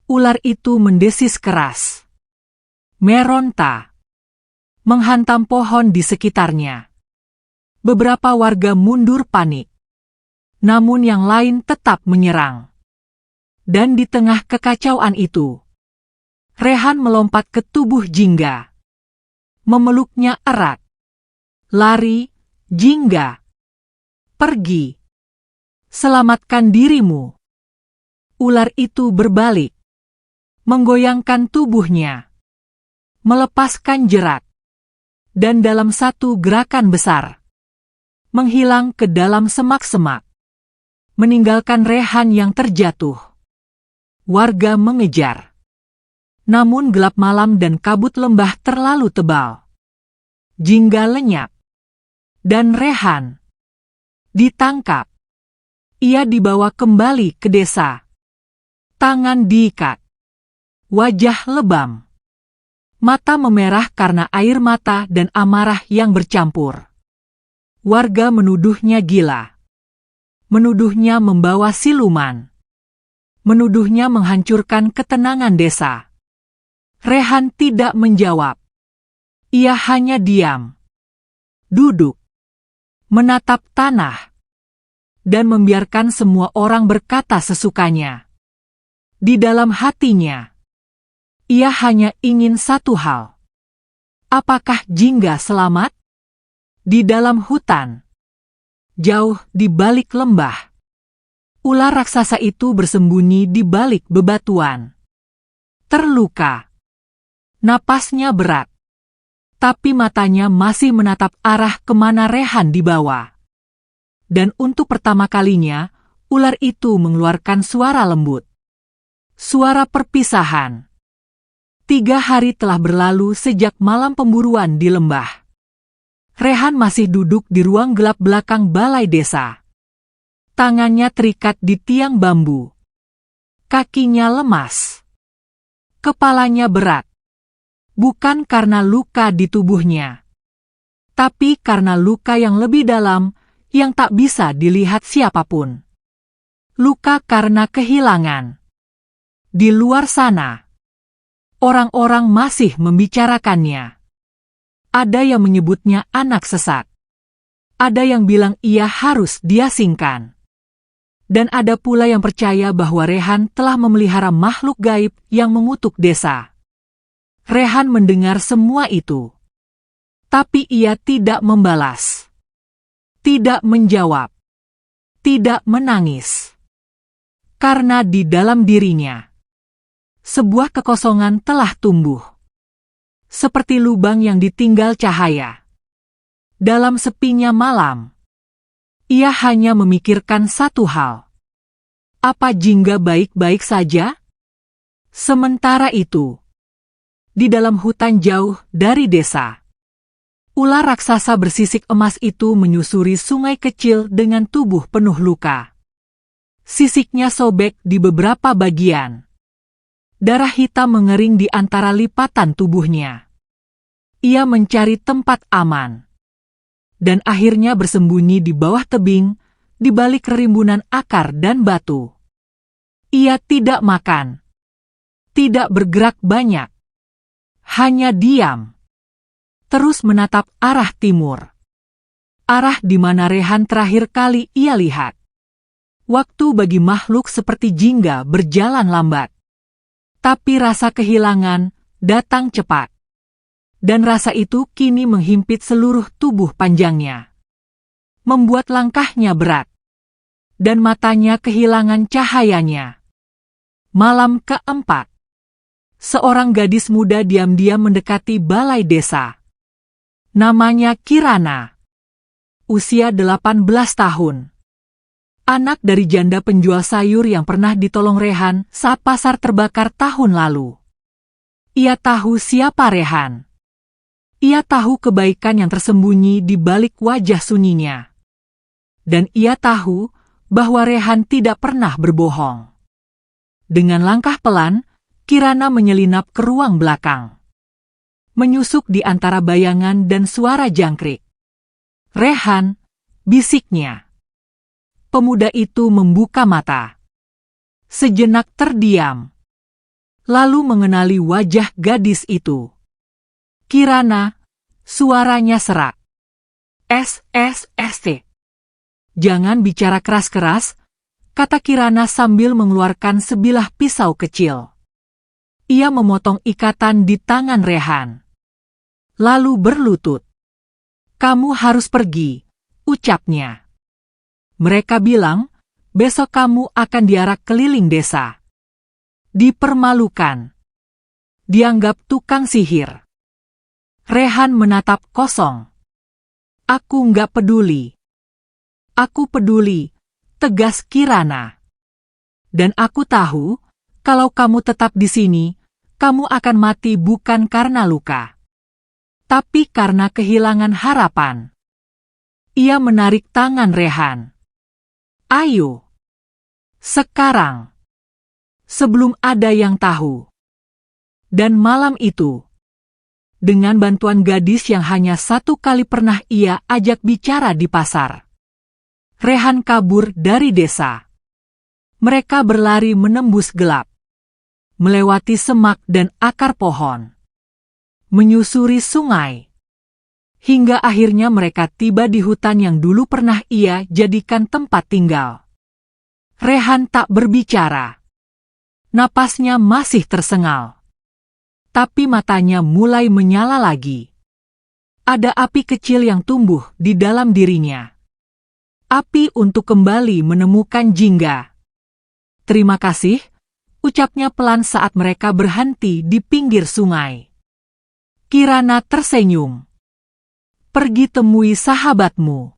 Ular itu mendesis keras. Meronta. Menghantam pohon di sekitarnya. Beberapa warga mundur panik. Namun yang lain tetap menyerang. Dan di tengah kekacauan itu, Rehan melompat ke tubuh Jingga. Memeluknya erat. Lari, Jingga. Pergi. Selamatkan dirimu. Ular itu berbalik. Menggoyangkan tubuhnya. Melepaskan jerat. Dan dalam satu gerakan besar. Menghilang ke dalam semak-semak. Meninggalkan Rehan yang terjatuh. Warga mengejar. Namun gelap malam dan kabut lembah terlalu tebal. Jingga lenyap. Dan Rehan ditangkap. Ia dibawa kembali ke desa. Tangan diikat. Wajah lebam. Mata memerah karena air mata dan amarah yang bercampur. Warga menuduhnya gila. Menuduhnya membawa siluman. Menuduhnya menghancurkan ketenangan desa. Rehan tidak menjawab. Ia hanya diam. Duduk. Menatap tanah. Dan membiarkan semua orang berkata sesukanya. Di dalam hatinya, ia hanya ingin satu hal. Apakah Jingga selamat? Di dalam hutan. Jauh di balik lembah. Ular raksasa itu bersembunyi di balik bebatuan. Terluka. Napasnya berat. Tapi matanya masih menatap arah kemana Rehan dibawa. Dan untuk pertama kalinya, ular itu mengeluarkan suara lembut. Suara perpisahan. 3 hari telah berlalu sejak malam pemburuan di lembah. Rehan masih duduk di ruang gelap belakang balai desa. Tangannya terikat di tiang bambu. Kakinya lemas. Kepalanya berat. Bukan karena luka di tubuhnya, tapi karena luka yang lebih dalam yang tak bisa dilihat siapapun. Luka karena kehilangan. Di luar sana, orang-orang masih membicarakannya. Ada yang menyebutnya anak sesat. Ada yang bilang ia harus diasingkan. Dan ada pula yang percaya bahwa Rehan telah memelihara makhluk gaib yang mengutuk desa. Rehan mendengar semua itu. Tapi ia tidak membalas. Tidak menjawab. Tidak menangis. Karena di dalam dirinya, sebuah kekosongan telah tumbuh. Seperti lubang yang ditinggal cahaya. Dalam sepinya malam, ia hanya memikirkan satu hal. Apa Jingga baik-baik saja? Sementara itu, di dalam hutan jauh dari desa, Ular raksasa bersisik emas itu menyusuri sungai kecil dengan tubuh penuh luka. Sisiknya sobek di beberapa bagian. Darah hitam mengering di antara lipatan tubuhnya. Ia mencari tempat aman. Dan akhirnya bersembunyi di bawah tebing, di balik rimbunan akar dan batu. Ia tidak makan. Tidak bergerak banyak. Hanya diam. Terus menatap arah timur. Arah di mana Rehan terakhir kali ia lihat. Waktu bagi makhluk seperti jingga berjalan lambat. Tapi rasa kehilangan datang cepat. Dan rasa itu kini menghimpit seluruh tubuh panjangnya. Membuat langkahnya berat. Dan matanya kehilangan cahayanya. Malam keempat. Seorang gadis muda diam-diam mendekati balai desa. Namanya Kirana. Usia 18 tahun. Anak dari janda penjual sayur yang pernah ditolong Rehan saat pasar terbakar tahun lalu. Ia tahu siapa Rehan. Ia tahu kebaikan yang tersembunyi di balik wajah sunyinya. Dan ia tahu bahwa Rehan tidak pernah berbohong. Dengan langkah pelan, Kirana menyelinap ke ruang belakang. Menyusup di antara bayangan dan suara jangkrik. Rehan, bisiknya. Pemuda itu membuka mata. Sejenak terdiam. Lalu mengenali wajah gadis itu. Kirana, suaranya serak. SSST. Jangan bicara keras-keras, kata Kirana sambil mengeluarkan sebilah pisau kecil. Ia memotong ikatan di tangan Rehan. Lalu berlutut. Kamu harus pergi, ucapnya. Mereka bilang, besok kamu akan diarak keliling desa. Dipermalukan. Dianggap tukang sihir. Rehan menatap kosong. Aku nggak peduli. Aku peduli, tegas Kirana. Dan aku tahu, kalau kamu tetap di sini, kamu akan mati bukan karena luka. Tapi karena kehilangan harapan. Ia menarik tangan Rehan. Ayo. Sekarang. Sebelum ada yang tahu. Dan malam itu, dengan bantuan gadis yang hanya satu kali pernah ia ajak bicara di pasar, Rehan kabur dari desa. Mereka berlari menembus gelap. Melewati semak dan akar pohon. Menyusuri sungai. Hingga akhirnya mereka tiba di hutan yang dulu pernah ia jadikan tempat tinggal. Rehan tak berbicara. Napasnya masih tersengal. Tapi matanya mulai menyala lagi. Ada api kecil yang tumbuh di dalam dirinya. Api untuk kembali menemukan jingga. Terima kasih, ucapnya pelan saat mereka berhenti di pinggir sungai. Kirana tersenyum. Pergi temui sahabatmu.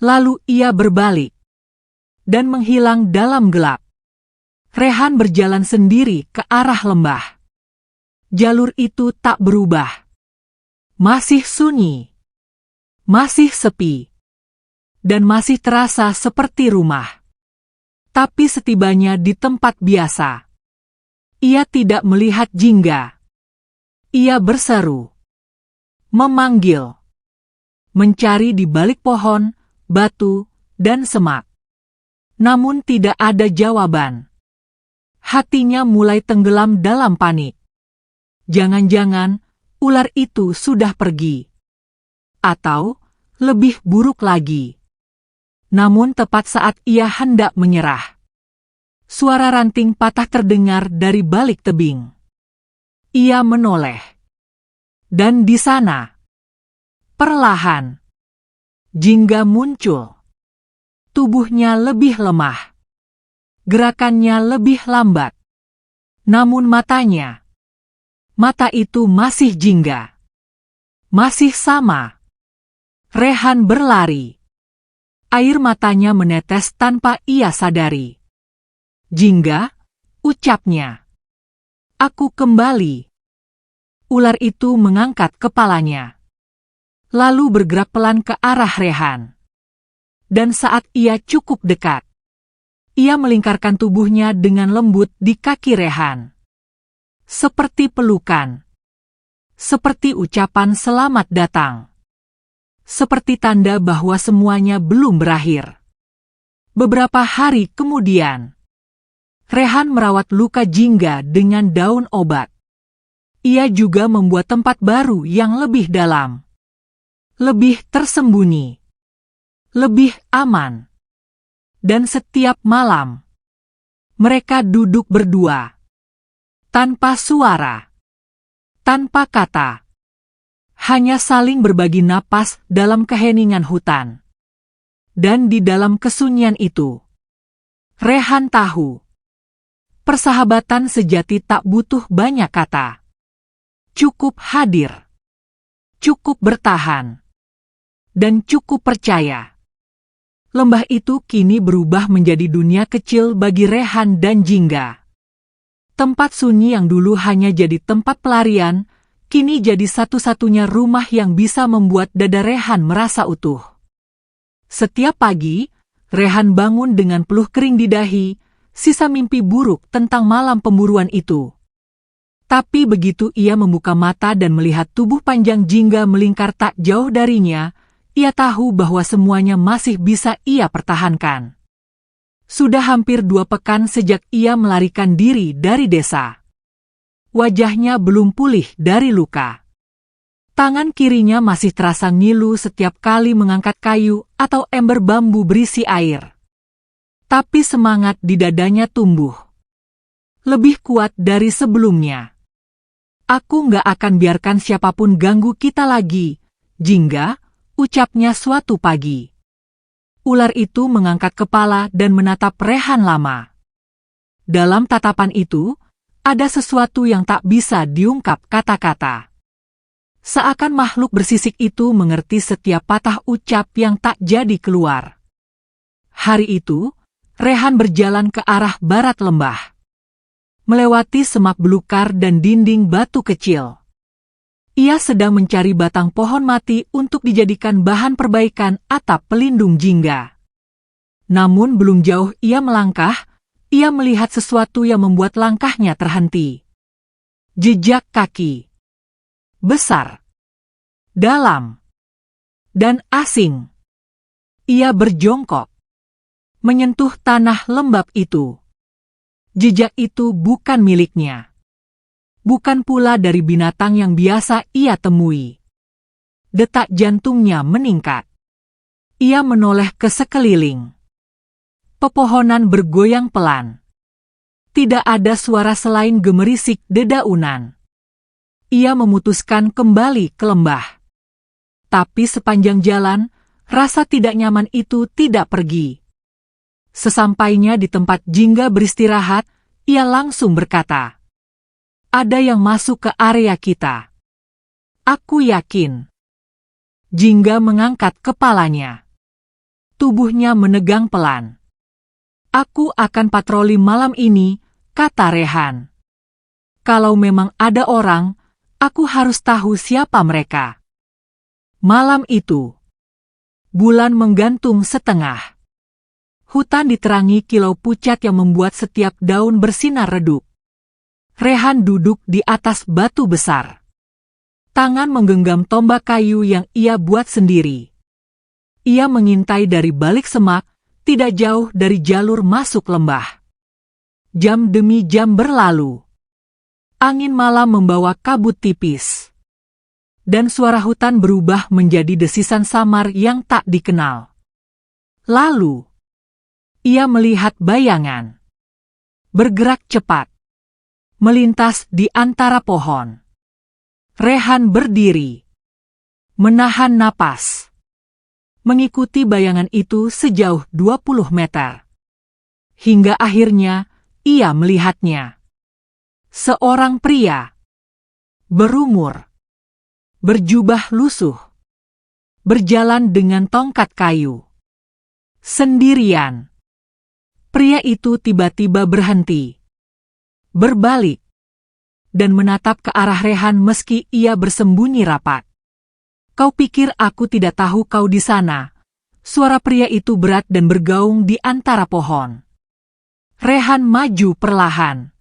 Lalu ia berbalik. Dan menghilang dalam gelap. Rehan berjalan sendiri ke arah lembah. Jalur itu tak berubah. Masih sunyi. Masih sepi. Dan masih terasa seperti rumah. Tapi setibanya di tempat biasa, ia tidak melihat jingga. Ia berseru. Memanggil. Mencari di balik pohon, batu, dan semak. Namun tidak ada jawaban. Hatinya mulai tenggelam dalam panik. Jangan-jangan ular itu sudah pergi. Atau, lebih buruk lagi. Namun tepat saat ia hendak menyerah, suara ranting patah terdengar dari balik tebing. Ia menoleh. Dan di sana, perlahan, jingga muncul. Tubuhnya lebih lemah. Gerakannya lebih lambat. Namun matanya, mata itu masih jingga. Masih sama. Rehan berlari. Air matanya menetes tanpa ia sadari. Jingga, ucapnya. Aku kembali. Ular itu mengangkat kepalanya. lalu bergerak pelan ke arah Rehan. Dan saat ia cukup dekat, ia melingkarkan tubuhnya dengan lembut di kaki Rehan. Seperti pelukan. Seperti ucapan selamat datang. Seperti tanda bahwa semuanya belum berakhir. Beberapa hari kemudian, Rehan merawat luka Jingga dengan daun obat. Ia juga membuat tempat baru yang lebih dalam. Lebih tersembunyi. Lebih aman. Dan setiap malam, mereka duduk berdua. Tanpa suara. Tanpa kata. Hanya saling berbagi napas dalam keheningan hutan. Dan di dalam kesunyian itu, Rehan tahu. Persahabatan sejati tak butuh banyak kata. Cukup hadir. Cukup bertahan. Dan cukup percaya. Lembah itu kini berubah menjadi dunia kecil bagi Rehan dan Jingga. Tempat sunyi yang dulu hanya jadi tempat pelarian, kini jadi satu-satunya rumah yang bisa membuat dada Rehan merasa utuh. Setiap pagi, Rehan bangun dengan peluh kering di dahi, sisa mimpi buruk tentang malam pemburuan itu. Tapi begitu ia membuka mata dan melihat tubuh panjang Jingga melingkar tak jauh darinya, ia tahu bahwa semuanya masih bisa ia pertahankan. Sudah hampir 2 pekan sejak ia melarikan diri dari desa. Wajahnya belum pulih dari luka. Tangan kirinya masih terasa ngilu setiap kali mengangkat kayu atau ember bambu berisi air. Tapi semangat di dadanya tumbuh. Lebih kuat dari sebelumnya. Aku nggak akan biarkan siapapun ganggu kita lagi, Jingga, ucapnya suatu pagi. Ular itu mengangkat kepala dan menatap Rehan lama. Dalam tatapan itu, ada sesuatu yang tak bisa diungkap kata-kata. Seakan makhluk bersisik itu mengerti setiap patah ucap yang tak jadi keluar. Hari itu, Rehan berjalan ke arah barat lembah. Melewati semak belukar dan dinding batu kecil. Ia sedang mencari batang pohon mati untuk dijadikan bahan perbaikan atap pelindung Jingga. Namun belum jauh ia melangkah, ia melihat sesuatu yang membuat langkahnya terhenti. Jejak kaki. Besar. Dalam. Dan asing. Ia berjongkok. Menyentuh tanah lembab itu. Jejak itu bukan miliknya. Bukan pula dari binatang yang biasa ia temui. Detak jantungnya meningkat. Ia menoleh ke sekeliling. Pepohonan bergoyang pelan. Tidak ada suara selain gemerisik dedaunan. Ia memutuskan kembali ke lembah. Tapi sepanjang jalan, rasa tidak nyaman itu tidak pergi. Sesampainya di tempat Jingga beristirahat, ia langsung berkata, "Ada yang masuk ke area kita. Aku yakin." Jingga mengangkat kepalanya. Tubuhnya menegang pelan. "Aku akan patroli malam ini," kata Rehan. "Kalau memang ada orang, aku harus tahu siapa mereka." Malam itu, bulan menggantung setengah. Hutan diterangi kilau pucat yang membuat setiap daun bersinar redup. Rehan duduk di atas batu besar. Tangan menggenggam tombak kayu yang ia buat sendiri. Ia mengintai dari balik semak, tidak jauh dari jalur masuk lembah. Jam demi jam berlalu. Angin malam membawa kabut tipis. Dan suara hutan berubah menjadi desisan samar yang tak dikenal. Lalu, ia melihat bayangan. Bergerak cepat. Melintas di antara pohon. Rehan berdiri. Menahan napas. Mengikuti bayangan itu sejauh 20 meter. Hingga akhirnya, ia melihatnya. Seorang pria. Berumur. Berjubah lusuh. Berjalan dengan tongkat kayu. Sendirian. Pria itu tiba-tiba berhenti. Berbalik. Dan menatap ke arah Rehan meski ia bersembunyi rapat. Kau pikir aku tidak tahu kau di sana? Suara pria itu berat dan bergaung di antara pohon. Rehan maju perlahan.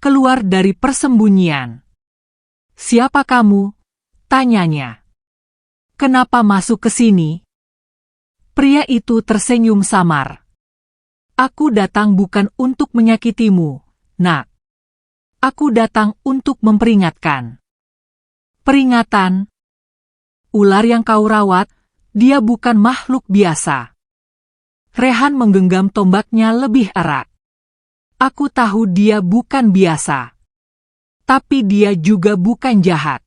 Keluar dari persembunyian. Siapa kamu? Tanyanya. Kenapa masuk ke sini? Pria itu tersenyum samar. Aku datang bukan untuk menyakitimu, nak. Aku datang untuk memperingatkan. Peringatan? Ular yang kau rawat, dia bukan makhluk biasa. Rehan menggenggam tombaknya lebih erat. Aku tahu dia bukan biasa. Tapi dia juga bukan jahat.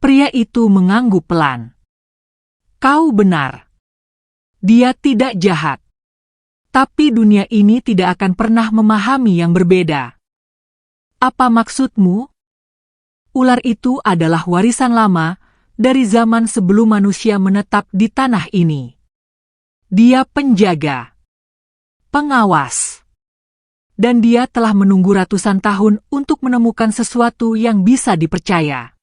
Pria itu mengangguk pelan. Kau benar. Dia tidak jahat. Tapi dunia ini tidak akan pernah memahami yang berbeda. Apa maksudmu? Ular itu adalah warisan lama dari zaman sebelum manusia menetap di tanah ini. Dia penjaga, pengawas, dan dia telah menunggu ratusan tahun untuk menemukan sesuatu yang bisa dipercaya.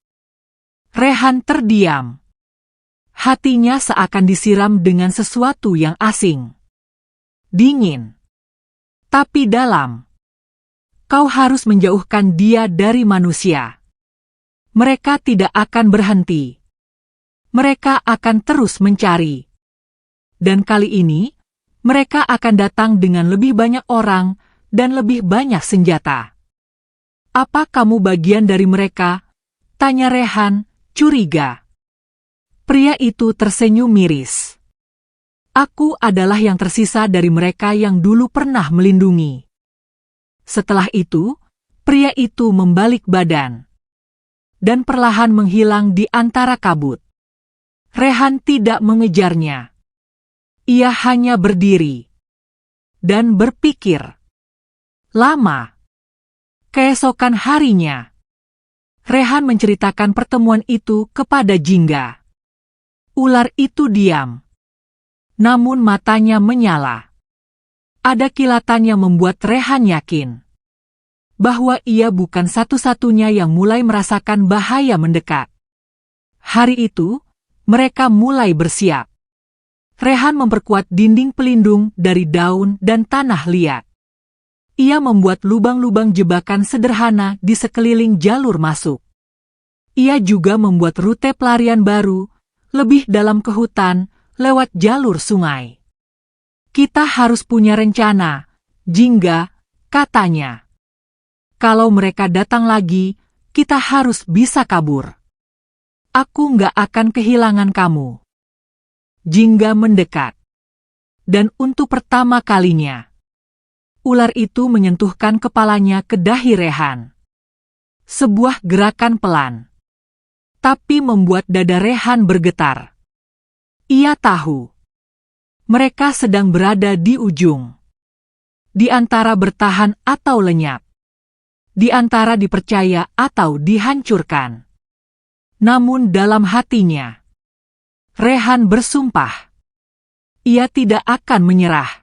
Rehan terdiam. Hatinya seakan disiram dengan sesuatu yang asing. Dingin. Tapi dalam. Kau harus menjauhkan dia dari manusia. Mereka tidak akan berhenti. Mereka akan terus mencari. Dan kali ini, mereka akan datang dengan lebih banyak orang dan lebih banyak senjata. Apa kamu bagian dari mereka? Tanya Rehan, curiga. Pria itu tersenyum miris. Aku adalah yang tersisa dari mereka yang dulu pernah melindungi. Setelah itu, pria itu membalik badan. Dan perlahan menghilang di antara kabut. Rehan tidak mengejarnya. Ia hanya berdiri. Dan berpikir. Lama. Keesokan harinya. Rehan menceritakan pertemuan itu kepada Jingga. Ular itu diam. Namun matanya menyala. Ada kilatan yang membuat Rehan yakin. Bahwa ia bukan satu-satunya yang mulai merasakan bahaya mendekat. Hari itu, mereka mulai bersiap. Rehan memperkuat dinding pelindung dari daun dan tanah liat. Ia membuat lubang-lubang jebakan sederhana di sekeliling jalur masuk. Ia juga membuat rute pelarian baru, lebih dalam ke hutan, lewat jalur sungai. Kita harus punya rencana, Jingga, katanya. Kalau mereka datang lagi, kita harus bisa kabur. Aku nggak akan kehilangan kamu. Jingga mendekat. Dan untuk pertama kalinya, ular itu menyentuhkan kepalanya ke dahi Rehan. Sebuah gerakan pelan. Tapi membuat dada Rehan bergetar. Ia tahu. Mereka sedang berada di ujung. Di antara bertahan atau lenyap. Di antara dipercaya atau dihancurkan. Namun dalam hatinya, Rehan bersumpah. Ia tidak akan menyerah.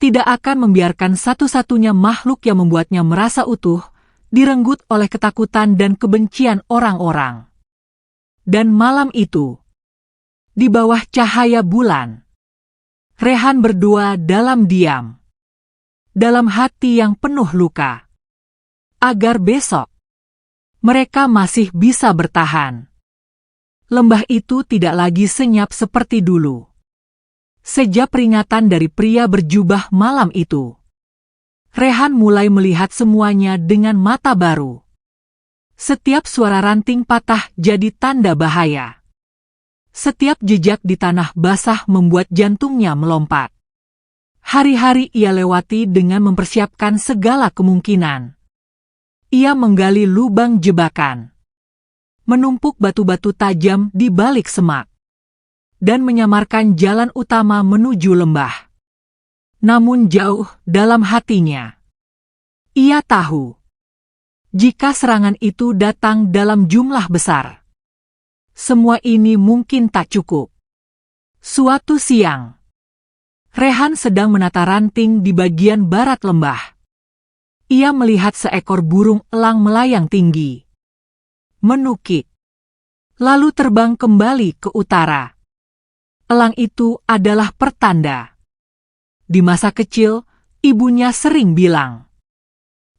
Tidak akan membiarkan satu-satunya makhluk yang membuatnya merasa utuh, direnggut oleh ketakutan dan kebencian orang-orang. Dan malam itu, di bawah cahaya bulan, Rehan berdua dalam diam. Dalam hati yang penuh luka. Agar besok, mereka masih bisa bertahan. Lembah itu tidak lagi senyap seperti dulu. Sejak peringatan dari pria berjubah malam itu, Rehan mulai melihat semuanya dengan mata baru. Setiap suara ranting patah jadi tanda bahaya. Setiap jejak di tanah basah membuat jantungnya melompat. Hari-hari ia lewati dengan mempersiapkan segala kemungkinan. Ia menggali lubang jebakan, menumpuk batu-batu tajam di balik semak, dan menyamarkan jalan utama menuju lembah. Namun jauh dalam hatinya, ia tahu, jika serangan itu datang dalam jumlah besar, semua ini mungkin tak cukup. Suatu siang, Rehan sedang menata ranting di bagian barat lembah. Ia melihat seekor burung elang melayang tinggi. Menukik. lalu terbang kembali ke utara. Elang itu adalah pertanda. Di masa kecil, ibunya sering bilang,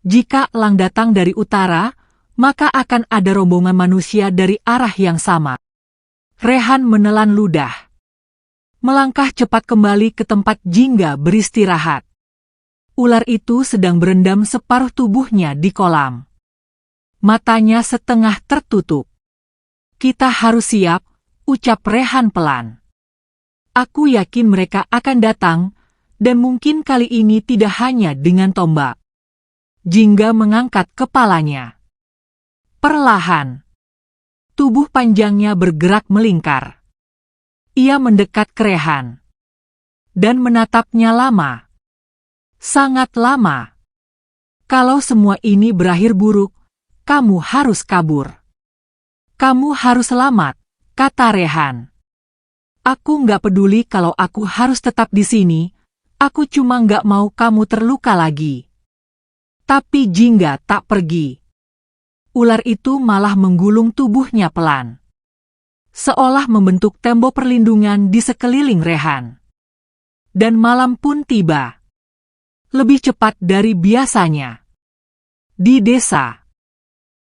jika elang datang dari utara, maka akan ada rombongan manusia dari arah yang sama. Rehan menelan ludah. Melangkah cepat kembali ke tempat Jingga beristirahat. Ular itu sedang berendam separuh tubuhnya di kolam. Matanya setengah tertutup. Kita harus siap, ucap Rehan pelan. Aku yakin mereka akan datang, dan mungkin kali ini tidak hanya dengan tombak. Jingga mengangkat kepalanya. Perlahan, tubuh panjangnya bergerak melingkar. Ia mendekat ke Rehan dan menatapnya lama. Sangat lama. Kalau semua ini berakhir buruk, kamu harus kabur. Kamu harus selamat, kata Rehan. Aku nggak peduli kalau aku harus tetap di sini, aku cuma nggak mau kamu terluka lagi. Tapi Jingga tak pergi. Ular itu malah menggulung tubuhnya pelan, seolah membentuk tembok perlindungan di sekeliling Rehan. Dan malam pun tiba. Lebih cepat dari biasanya. Di desa,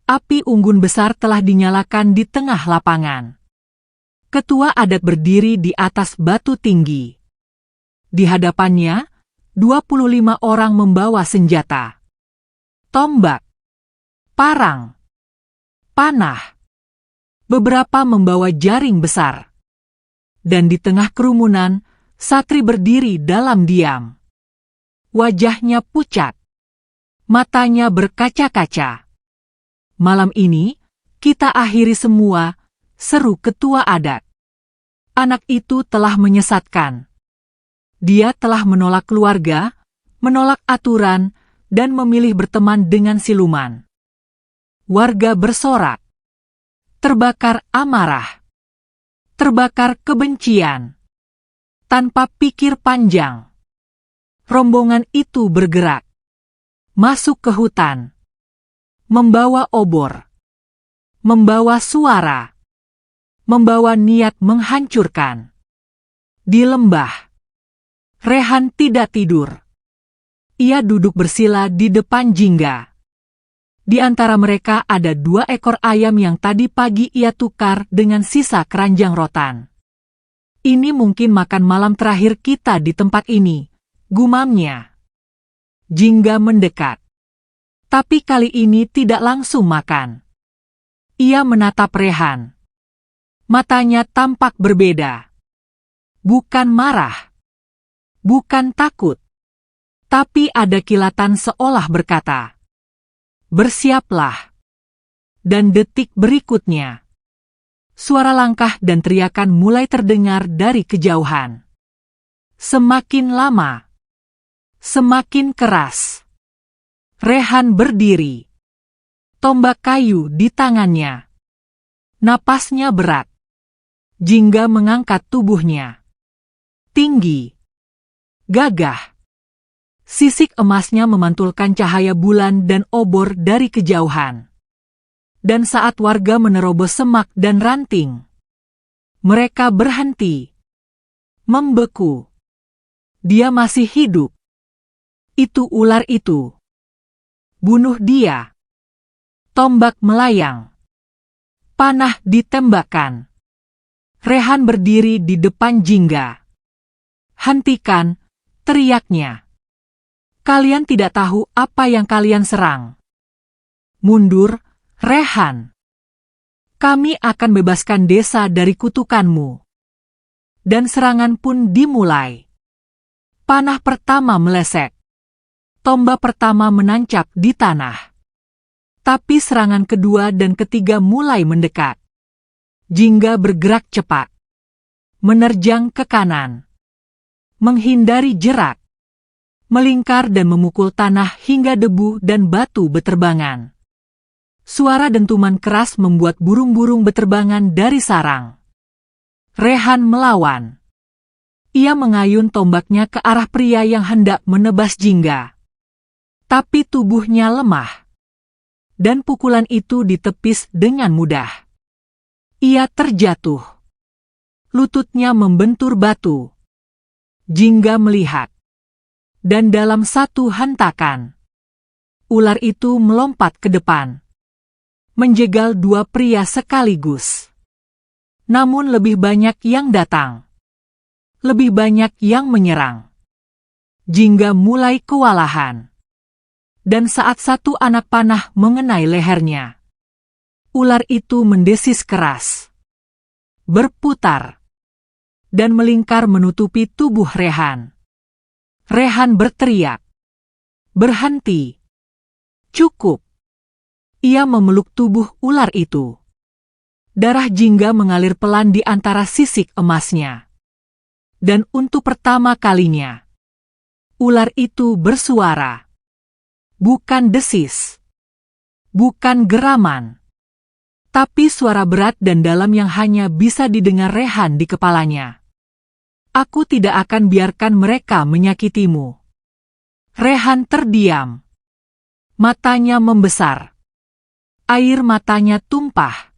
api unggun besar telah dinyalakan di tengah lapangan. Ketua adat berdiri di atas batu tinggi. Di hadapannya, 25 orang membawa senjata. Tombak, parang, panah. Beberapa membawa jaring besar. Dan di tengah kerumunan, Satri berdiri dalam diam. Wajahnya pucat. Matanya berkaca-kaca. Malam ini, kita akhiri semua, seru ketua adat. Anak itu telah menyesatkan. Dia telah menolak keluarga, menolak aturan, dan memilih berteman dengan siluman. Warga bersorak. Terbakar amarah. Terbakar kebencian. Tanpa pikir panjang, rombongan itu bergerak. Masuk ke hutan. Membawa obor. Membawa suara. Membawa niat menghancurkan. Di lembah, Rehan tidak tidur. Ia duduk bersila di depan Jingga. Di antara mereka ada 2 ekor ayam yang tadi pagi ia tukar dengan sisa keranjang rotan. Ini mungkin makan malam terakhir kita di tempat ini, gumamnya. Jingga mendekat. Tapi kali ini tidak langsung makan. Ia menatap Rehan. Matanya tampak berbeda. Bukan marah. Bukan takut. Tapi ada kilatan seolah berkata, bersiaplah. Dan detik berikutnya, suara langkah dan teriakan mulai terdengar dari kejauhan. Semakin lama, semakin keras. Rehan berdiri. Tombak kayu di tangannya. Napasnya berat. Jingga mengangkat tubuhnya. Tinggi. Gagah. Sisik emasnya memantulkan cahaya bulan dan obor dari kejauhan. Dan saat warga menerobos semak dan ranting, mereka berhenti. Membeku. Dia masih hidup. Itu ular itu. Bunuh dia. Tombak melayang. Panah ditembakkan. Rehan berdiri di depan Jingga. Hentikan, teriaknya. Kalian tidak tahu apa yang kalian serang. Mundur, Rehan. Kami akan bebaskan desa dari kutukanmu. Dan serangan pun dimulai. Panah pertama melesek. Tombak pertama menancap di tanah. Tapi serangan kedua dan ketiga mulai mendekat. Jingga bergerak cepat. Menerjang ke kanan. Menghindari jerat. Melingkar dan memukul tanah hingga debu dan batu beterbangan. Suara dentuman keras membuat burung-burung beterbangan dari sarang. Rehan melawan. Ia mengayun tombaknya ke arah pria yang hendak menebas Jingga. Tapi tubuhnya lemah. Dan pukulan itu ditepis dengan mudah. Ia terjatuh. Lututnya membentur batu. Jingga melihat. Dan dalam satu hentakan, ular itu melompat ke depan, menjegal dua pria sekaligus. Namun lebih banyak yang datang. Lebih banyak yang menyerang. Jingga mulai kewalahan. Dan saat satu anak panah mengenai lehernya, ular itu mendesis keras, berputar, dan melingkar menutupi tubuh Rehan. Rehan berteriak, "Berhenti! Cukup!" Ia memeluk tubuh ular itu. Darah Jingga mengalir pelan di antara sisik emasnya. Dan untuk pertama kalinya, ular itu bersuara. Bukan desis. Bukan geraman. Tapi suara berat dan dalam yang hanya bisa didengar Rehan di kepalanya. "Aku tidak akan biarkan mereka menyakitimu." Rehan terdiam. Matanya membesar. Air matanya tumpah.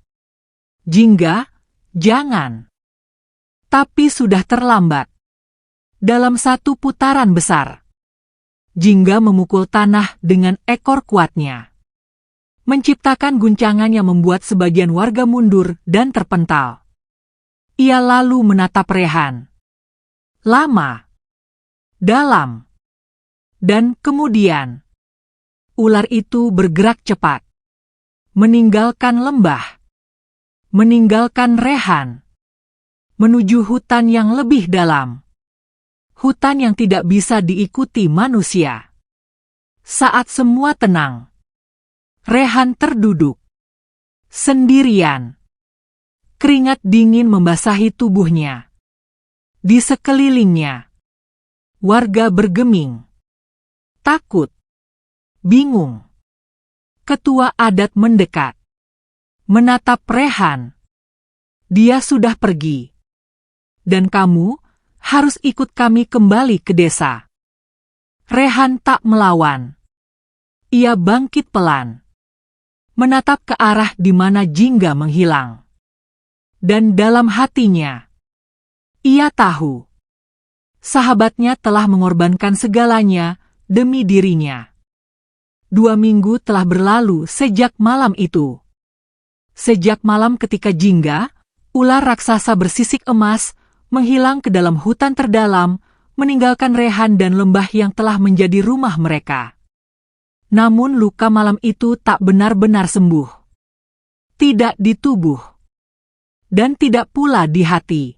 "Jingga, jangan." Tapi sudah terlambat. Dalam satu putaran besar, Jingga memukul tanah dengan ekor kuatnya, menciptakan guncangan yang membuat sebagian warga mundur dan terpental. Ia lalu menatap Rehan. Lama. Dalam. Dan kemudian, ular itu bergerak cepat. Meninggalkan lembah. Meninggalkan Rehan. Menuju hutan yang lebih dalam. Hutan yang tidak bisa diikuti manusia. Saat semua tenang, Rehan terduduk. Sendirian. Keringat dingin membasahi tubuhnya. Di sekelilingnya, warga bergeming. Takut. Bingung. Ketua adat mendekat. Menatap Rehan. "Dia sudah pergi. Dan kamu harus ikut kami kembali ke desa." Rehan tak melawan. Ia bangkit pelan, menatap ke arah di mana Jingga menghilang. Dan dalam hatinya, ia tahu, sahabatnya telah mengorbankan segalanya demi dirinya. 2 minggu telah berlalu sejak malam itu. Sejak malam ketika Jingga, ular raksasa bersisik emas, menghilang ke dalam hutan terdalam, meninggalkan Rehan dan lembah yang telah menjadi rumah mereka. Namun luka malam itu tak benar-benar sembuh. Tidak di tubuh. Dan tidak pula di hati.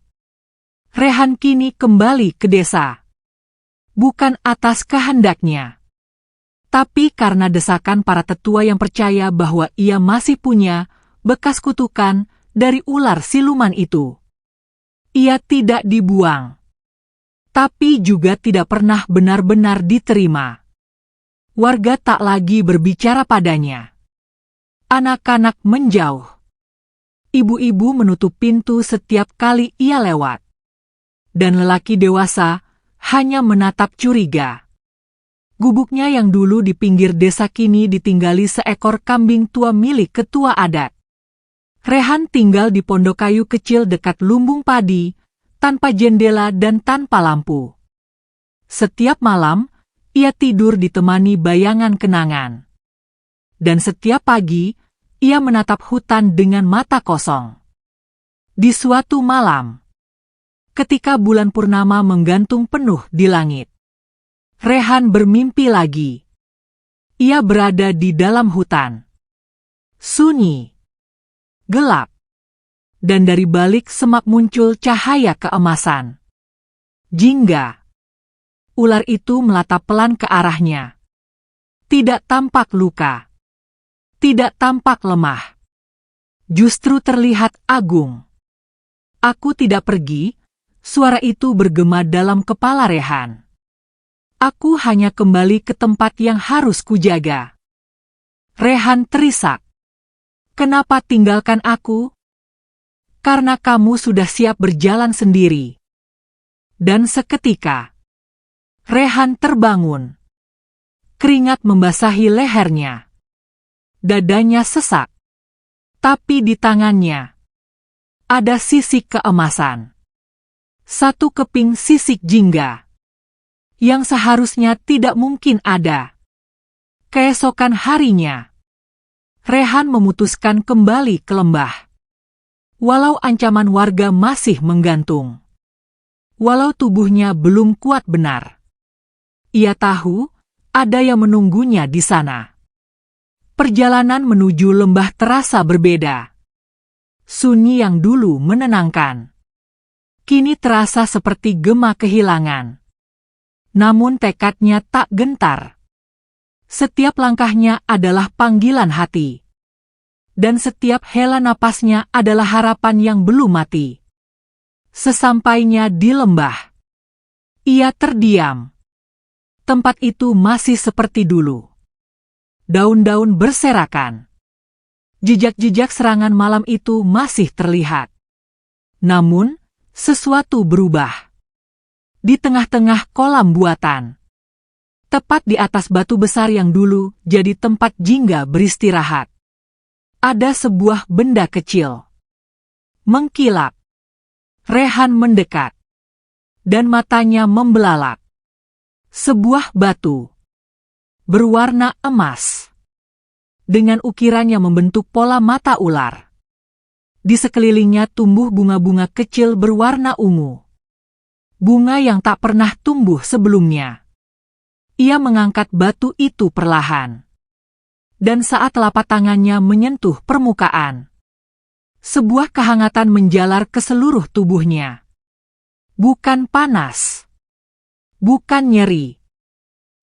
Rehan kini kembali ke desa. Bukan atas kehendaknya. Tapi karena desakan para tetua yang percaya bahwa ia masih punya bekas kutukan dari ular siluman itu. Ia tidak dibuang. Tapi juga tidak pernah benar-benar diterima. Warga tak lagi berbicara padanya. Anak-anak menjauh. Ibu-ibu menutup pintu setiap kali ia lewat. Dan lelaki dewasa hanya menatap curiga. Gubuknya yang dulu di pinggir desa kini ditinggali seekor kambing tua milik ketua adat. Rehan tinggal di pondok kayu kecil dekat lumbung padi, tanpa jendela dan tanpa lampu. Setiap malam, ia tidur ditemani bayangan kenangan. Dan setiap pagi, ia menatap hutan dengan mata kosong. Di suatu malam, ketika bulan purnama menggantung penuh di langit, Rehan bermimpi lagi. Ia berada di dalam hutan. Sunyi. Gelap. Dan dari balik semak muncul cahaya keemasan. Jingga. Ular itu melatap pelan ke arahnya. Tidak tampak luka. Tidak tampak lemah. Justru terlihat agung. "Aku tidak pergi," suara itu bergema dalam kepala Rehan. "Aku hanya kembali ke tempat yang harus kujaga." Rehan terisak. "Kenapa tinggalkan aku?" "Karena kamu sudah siap berjalan sendiri." Dan seketika, Rehan terbangun. Keringat membasahi lehernya. Dadanya sesak. Tapi di tangannya, ada sisik keemasan. Satu keping sisik jingga. Yang seharusnya tidak mungkin ada. Keesokan harinya, Rehan memutuskan kembali ke lembah. Walau ancaman warga masih menggantung. Walau tubuhnya belum kuat benar. Ia tahu ada yang menunggunya di sana. Perjalanan menuju lembah terasa berbeda. Sunyi yang dulu menenangkan, kini terasa seperti gema kehilangan. Namun tekadnya tak gentar. Setiap langkahnya adalah panggilan hati. Dan setiap hela napasnya adalah harapan yang belum mati. Sesampainya di lembah, ia terdiam. Tempat itu masih seperti dulu. Daun-daun berserakan. Jejak-jejak serangan malam itu masih terlihat. Namun, sesuatu berubah. Di tengah-tengah kolam buatan, tepat di atas batu besar yang dulu jadi tempat jingga beristirahat, ada sebuah benda kecil. Mengkilap. Rehan mendekat. Dan matanya membelalak. Sebuah batu. Berwarna emas. Dengan ukiran yang membentuk pola mata ular. Di sekelilingnya tumbuh bunga-bunga kecil berwarna ungu. Bunga yang tak pernah tumbuh sebelumnya. Ia mengangkat batu itu perlahan. Dan saat telapak tangannya menyentuh permukaan, sebuah kehangatan menjalar ke seluruh tubuhnya. Bukan panas. Bukan nyeri.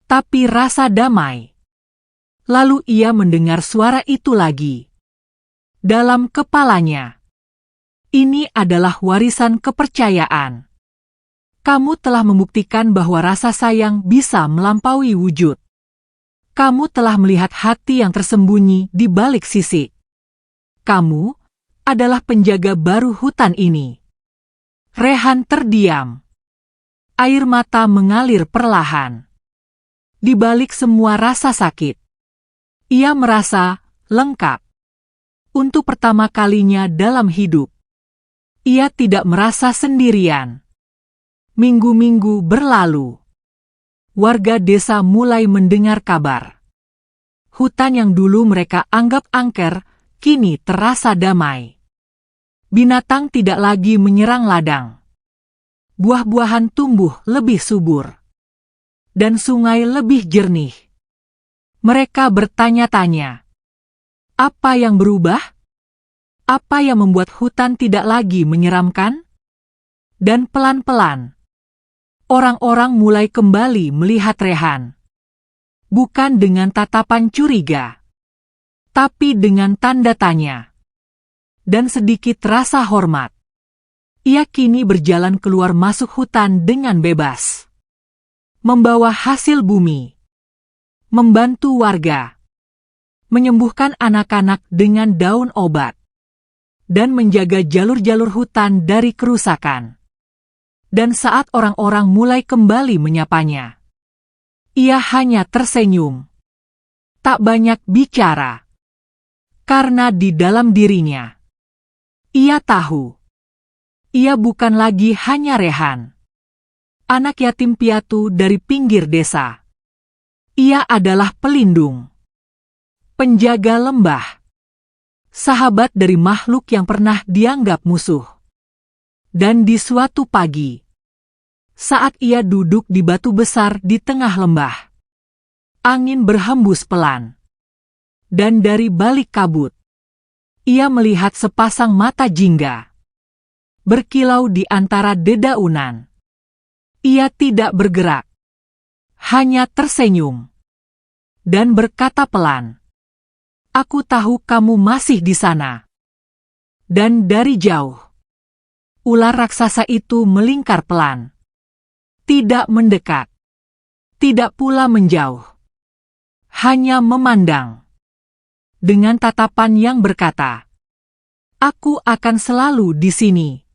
Tapi rasa damai. Lalu ia mendengar suara itu lagi. Dalam kepalanya. Ini adalah warisan kepercayaan. Kamu telah membuktikan bahwa rasa sayang bisa melampaui wujud. Kamu telah melihat hati yang tersembunyi di balik sisik. Kamu adalah penjaga baru hutan ini. Rehan terdiam. Air mata mengalir perlahan. Di balik semua rasa sakit, ia merasa lengkap. Untuk pertama kalinya dalam hidup, ia tidak merasa sendirian. Minggu-minggu berlalu. Warga desa mulai mendengar kabar. Hutan yang dulu mereka anggap angker, kini terasa damai. Binatang tidak lagi menyerang ladang. Buah-buahan tumbuh lebih subur. Dan sungai lebih jernih. Mereka bertanya-tanya. Apa yang berubah? Apa yang membuat hutan tidak lagi menyeramkan? Dan pelan-pelan, orang-orang mulai kembali melihat Rehan. Bukan dengan tatapan curiga, tapi dengan tanda tanya. Dan sedikit rasa hormat. Ia kini berjalan keluar masuk hutan dengan bebas. Membawa hasil bumi. Membantu warga. Menyembuhkan anak-anak dengan daun obat. Dan menjaga jalur-jalur hutan dari kerusakan. Dan saat orang-orang mulai kembali menyapanya, ia hanya tersenyum. Tak banyak bicara. Karena di dalam dirinya, ia tahu. Ia bukan lagi hanya Rehan. Anak yatim piatu dari pinggir desa. Ia adalah pelindung. Penjaga lembah. Sahabat dari makhluk yang pernah dianggap musuh. Dan di suatu pagi, saat ia duduk di batu besar di tengah lembah, angin berhembus pelan. Dan dari balik kabut, ia melihat sepasang mata jingga. Berkilau di antara dedaunan. Ia tidak bergerak. Hanya tersenyum. Dan berkata pelan, "Aku tahu kamu masih di sana." Dan dari jauh, ular raksasa itu melingkar pelan. Tidak mendekat. Tidak pula menjauh. Hanya memandang. Dengan tatapan yang berkata, "Aku akan selalu di sini."